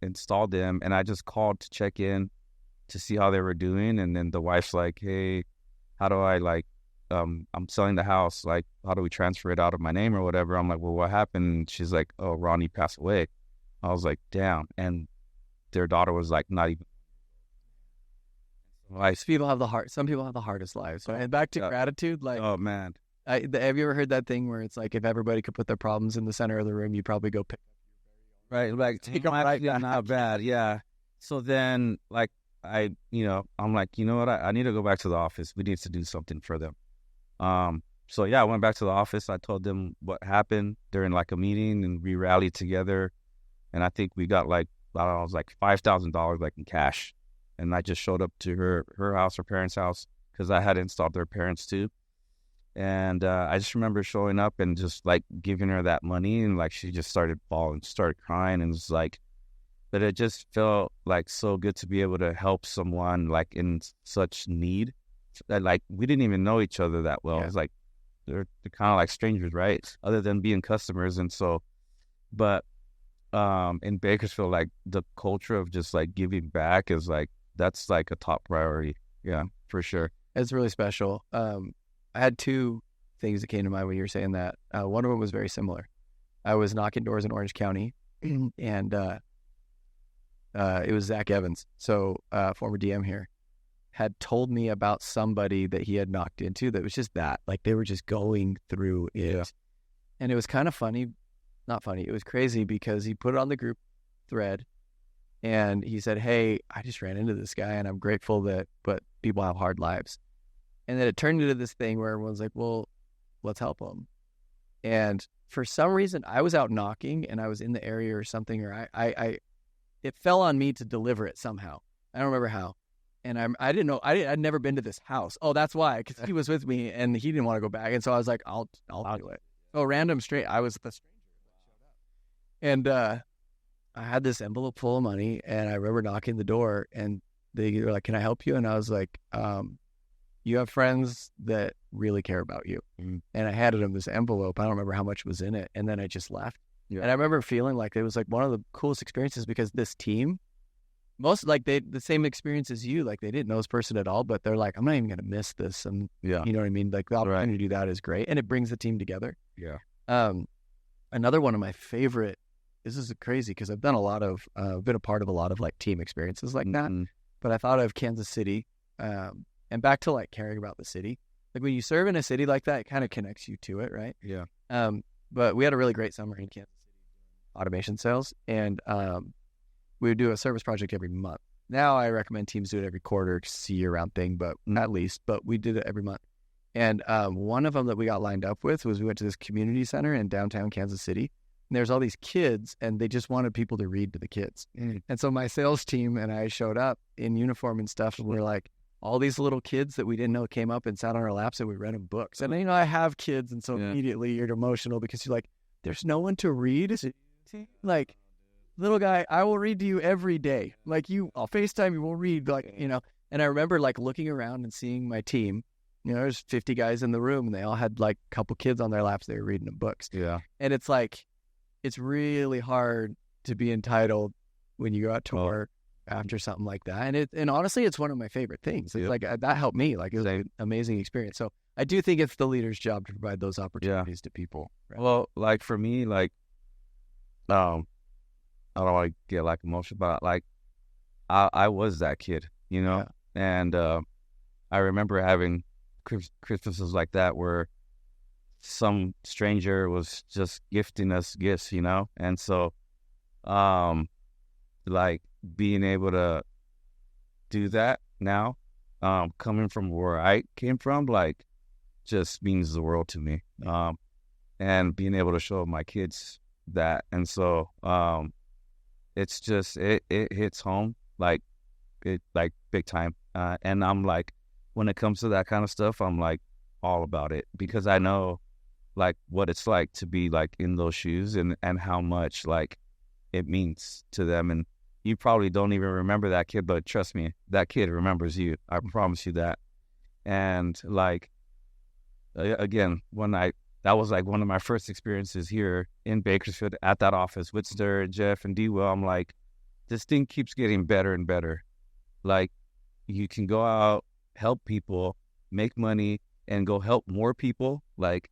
installed them, and I just called to check in to see how they were doing. And then the wife's like, hey, how do I like I'm selling the house. Like, how do we transfer it out of my name or whatever? I'm like, well, what happened? And she's like, oh, Ronnie passed away. I was like, damn. And their daughter was like, not even. Like, Some people have the hardest lives. Right? And back to gratitude, like, oh man, have you ever heard that thing where it's like, if everybody could put their problems in the center of the room, you'd probably go pick. right? Like, take them right back. Not bad, yeah. So then, like, I'm like, you know what? I need to go back to the office. We need to do something for them. So yeah, I went back to the office. I told them what happened during like a meeting, and we rallied together. And I think we got like, I don't know, it was like $5,000 like in cash. And I just showed up to her house, her parents' house, because I had installed their parents too. And I just remember showing up and just like giving her that money, and like she just started bawling, started crying, and it was like, but it just felt like so good to be able to help someone like in such need. That like we didn't even know each other that well. Yeah. It's like they're kind of like strangers, right? Other than being customers, and so, but in Bakersfield, like the culture of just like giving back is like that's like a top priority. Yeah, for sure. It's really special. I had two things that came to mind when you were saying that. One of them was very similar. I was knocking doors in Orange County, and it was Zach Evans, so former DM here, had told me about somebody that he had knocked into that was just that. Like they were just going through it. Yeah. And it was kind of funny. Not funny. It was crazy because he put it on the group thread and he said, hey, I just ran into this guy and I'm grateful but people have hard lives. And then it turned into this thing where everyone's like, well, let's help them. And for some reason, I was out knocking and I was in the area or something, or it fell on me to deliver it somehow. I don't remember how. And I didn't know, I'd never been to this house. Oh, that's why, because he was with me and he didn't want to go back. And so I was like, I'll do it. Oh, random straight. I was the stranger. And I had this envelope full of money and I remember knocking the door and they were like, can I help you? And I was like, you have friends that really care about you. Mm-hmm. And I handed them this envelope. I don't remember how much was in it. And then I just left. Yeah. And I remember feeling like it was like one of the coolest experiences because this team, most like the same experience as you, like they didn't know this person at all, but they're like, I'm not even going to miss this. And yeah, you know what I mean? Like the opportunity to do that is great. And it brings the team together. Yeah. Another one of my favorite, this is crazy because I've done been a part of a lot of like team experiences like that, but I thought of Kansas City, and back to like caring about the city. Like when you serve in a city like that, it kind of connects you to it. Right. Yeah. But we had a really great summer in Kansas City, automation sales. And, we would do a service project every month. Now I recommend teams do it every quarter, it's a year-round thing, but at least. But we did it every month. And one of them that we got lined up with was we went to this community center in downtown Kansas City. And there's all these kids, and they just wanted people to read to the kids. And so my sales team and I showed up in uniform and stuff, and we're like, all these little kids that we didn't know came up and sat on our laps, and we read them books. And, you know, I have kids, and so immediately you're emotional because you're like, there's no one to read. Like, little guy, I will read to you every day. Like I'll FaceTime you, we'll read, like, you know. And I remember like looking around and seeing my team, you know, there's 50 guys in the room and they all had like a couple kids on their laps. They were reading them books. Yeah. And it's like, it's really hard to be entitled when you go out to work after something like that. And honestly, it's one of my favorite things. It's like, that helped me. Like it was an amazing experience. So I do think it's the leader's job to provide those opportunities to people. Right? Well, like for me, like, I don't want to get like emotional, but like I was that kid, you know, and I remember having Christmases like that where some stranger was just gifting us gifts, you know, and so like being able to do that now, coming from where I came from, like just means the world to me, and being able to show my kids that, and so it's just it hits home like big time, and I'm like, when it comes to that kind of stuff, I'm like all about it because I know like what it's like to be like in those shoes and how much like it means to them. And you probably don't even remember that kid, but trust me, that kid remembers you. I promise you that. And like again, that was like one of my first experiences here in Bakersfield at that office with Stir, Jeff, and D-Will. I'm like, this thing keeps getting better and better. Like, you can go out, help people, make money, and go help more people, like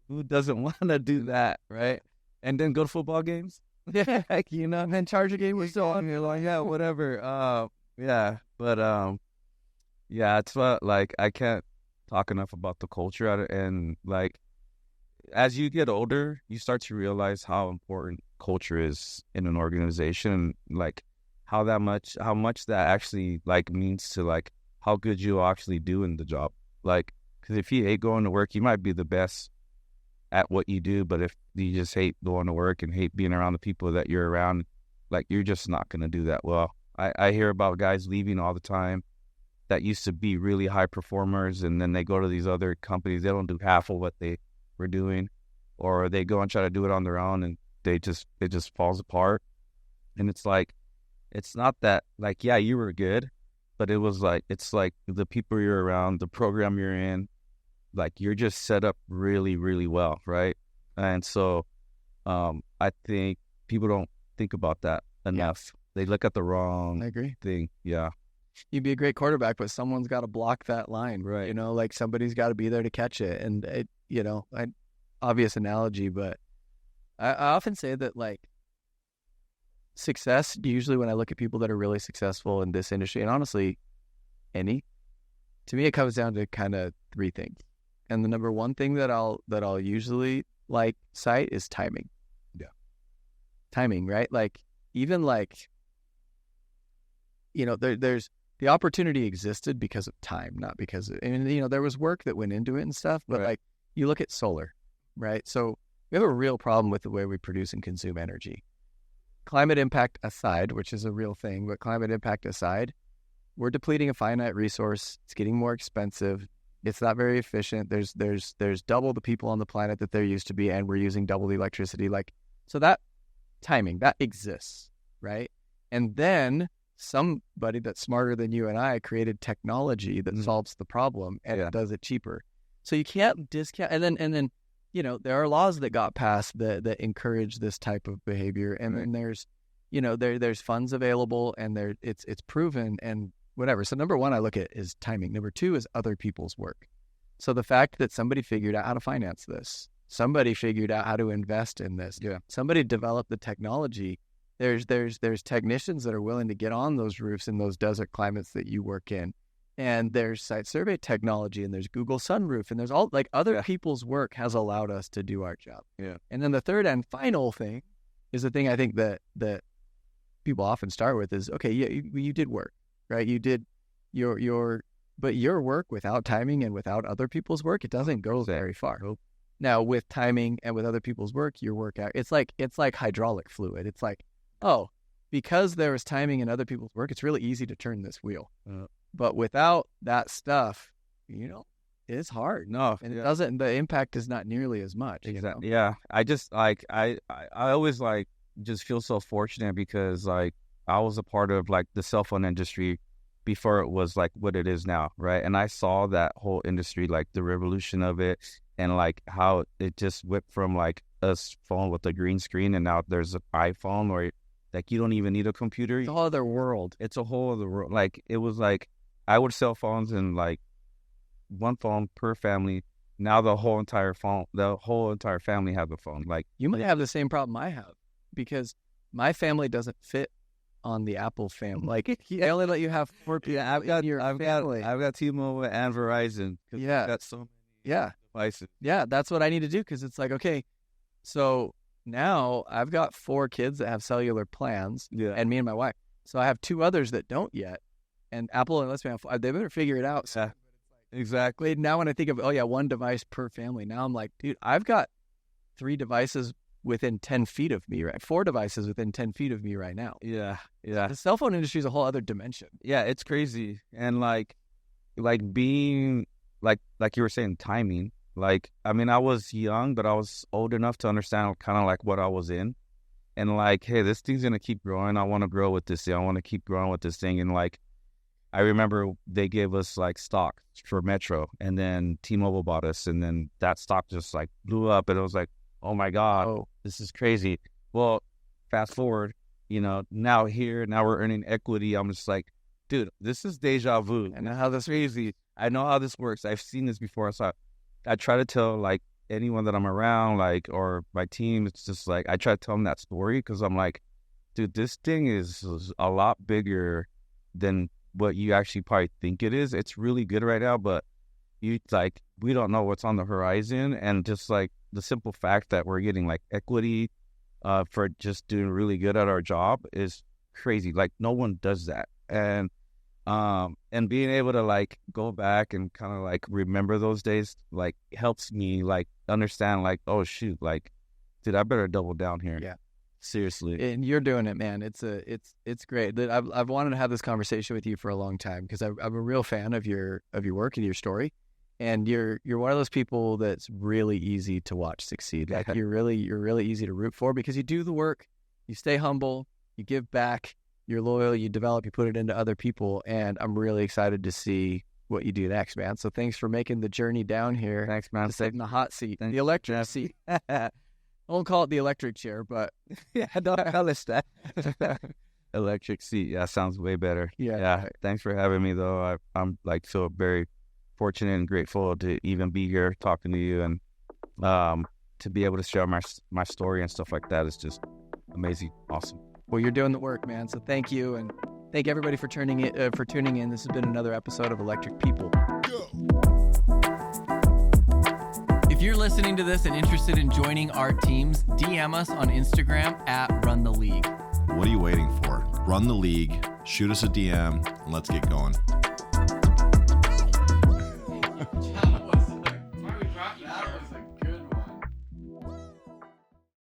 who doesn't want to do that, right? And then go to football games, Yeah. you know, and then Charger game was still on. You're like, yeah, whatever. Yeah, but yeah, it's what, like, I can't talk enough about the culture and like as you get older, you start to realize how important culture is in an organization, like how much that actually like means to like how good you actually do in the job. Like, because if you hate going to work, you might be the best at what you do, but if you just hate going to work and hate being around the people that you're around, like you're just not going to do that well. I hear about guys leaving all the time that used to be really high performers, and then they go to these other companies, they don't do half of what they were doing, or they go and try to do it on their own, and it just falls apart. And it's like, it's not that, like, yeah, you were good, but it was like, it's like the people you're around, the program you're in, like you're just set up really, really well, right? And so I think people don't think about that enough. They look at the wrong I agree. thing. Yeah. You'd be a great quarterback, but someone's got to block that line, Right. You know, like somebody's got to be there to catch it. And it, you know, obvious analogy, but I often say that like success, usually when I look at people that are really successful in this industry, and honestly, to me, it comes down to kind of three things. And the number one thing that I'll usually like cite is timing. Yeah. Timing, right? Like even like, you know, there's the opportunity existed because of time, not because of, and you know, there was work that went into it and stuff, but Right. like you look at solar, right? So we have a real problem with the way we produce and consume energy. Climate impact aside, which is a real thing, but climate impact aside, we're depleting a finite resource. It's getting more expensive. It's not very efficient. There's double the people on the planet that there used to be, and we're using double the electricity. Like, so that timing, that exists, right? And then somebody that's smarter than you and I created technology that solves the problem and it does it cheaper. So you can't discount. And then, you know, there are laws that got passed that encourage this type of behavior. And then there's, you know, there's funds available, and it's proven and whatever. So number one I look at is timing. Number two is other people's work. So the fact that somebody figured out how to finance this, somebody figured out how to invest in this, somebody developed the technology. There's technicians that are willing to get on those roofs in those desert climates that you work in. And there's site survey technology, and there's Google Sunroof, and there's all like other people's work has allowed us to do our job. Yeah. And then the third and final thing is the thing I think that people often start with is, okay, yeah, you did work, right? You did but your work without timing and without other people's work, it doesn't go very far. Now with timing and with other people's work, your work out, it's like hydraulic fluid. It's like, oh, because there was timing in other people's work, it's really easy to turn this wheel. But without that stuff, you know, it's hard. No, and it doesn't. The impact is not nearly as much. Exactly. You know? Yeah. I just like I always like just feel so fortunate because like I was a part of like the cell phone industry before it was like what it is now, right? And I saw that whole industry, like the revolution of it, and like how it just went from like a phone with a green screen, and now there's an iPhone where like you don't even need a computer. It's a whole other world. It's a whole other world. Like it was like I would sell phones and like one phone per family. Now the whole entire family have a phone. Like you might have the same problem I have because my family doesn't fit on the Apple family. Like they only let you have 4 people. I've got T-Mobile and Verizon. Yeah, I've got so many devices. Yeah, that's what I need to do because it's like, okay, so now I've got 4 kids that have cellular plans, and me and my wife. So I have 2 others that don't yet, and Apple and me have 4. They better figure it out. So Exactly. now when I think of 1 device per family, now I'm like, dude, I've got 3 devices within 10 feet of me, right? 4 devices within 10 feet of me right now. Yeah. The cell phone industry is a whole other dimension. Yeah, it's crazy. And like being like you were saying, timing. Like, I mean, I was young, but I was old enough to understand kind of like what I was in. And like, hey, this thing's going to keep growing. I want to grow with this thing. I want to keep growing with this thing. And like, I remember they gave us like stock for Metro, and then T-Mobile bought us, and then that stock just like blew up. And it was like, oh my God, this is crazy. Well, fast forward, you know, now we're earning equity. I'm just like, dude, this is deja vu. And how this crazy. I know how this works. I've seen this before. So I try to tell like anyone that I'm around, like, or my team, it's just like, I try to tell them that story because I'm like, dude, this thing is a lot bigger than what you actually probably think it is. It's really good right now, but we don't know what's on the horizon. And just like the simple fact that we're getting like equity for just doing really good at our job is crazy. Like no one does that. And being able to like go back and kind of like remember those days, like helps me like understand like, oh shoot, like, dude, I better double down here. Yeah. Seriously. And you're doing it, man. It's great. I've wanted to have this conversation with you for a long time because I'm a real fan of your work and your story. And you're one of those people that's really easy to watch succeed. Like you're really easy to root for because you do the work, you stay humble, you give back, you're loyal, you develop, you put it into other people. And I'm really excited to see what you do next, man. So thanks for making the journey down here. Thanks, man. To sit in the hot seat, the electric seat. I won't call it the electric chair, but yeah, don't call it that. Electric seat. Yeah, sounds way better. Yeah. Thanks for having me, though. I'm like feel very fortunate and grateful to even be here talking to you and to be able to share my story and stuff like that is just amazing, awesome. Well, you're doing the work, man. So thank you, and thank everybody for tuning in. This has been another episode of Electric People. If you're listening to this and interested in joining our teams, DM us on Instagram @RunTheLeague. What are you waiting for? Run the league, shoot us a DM, and let's get going.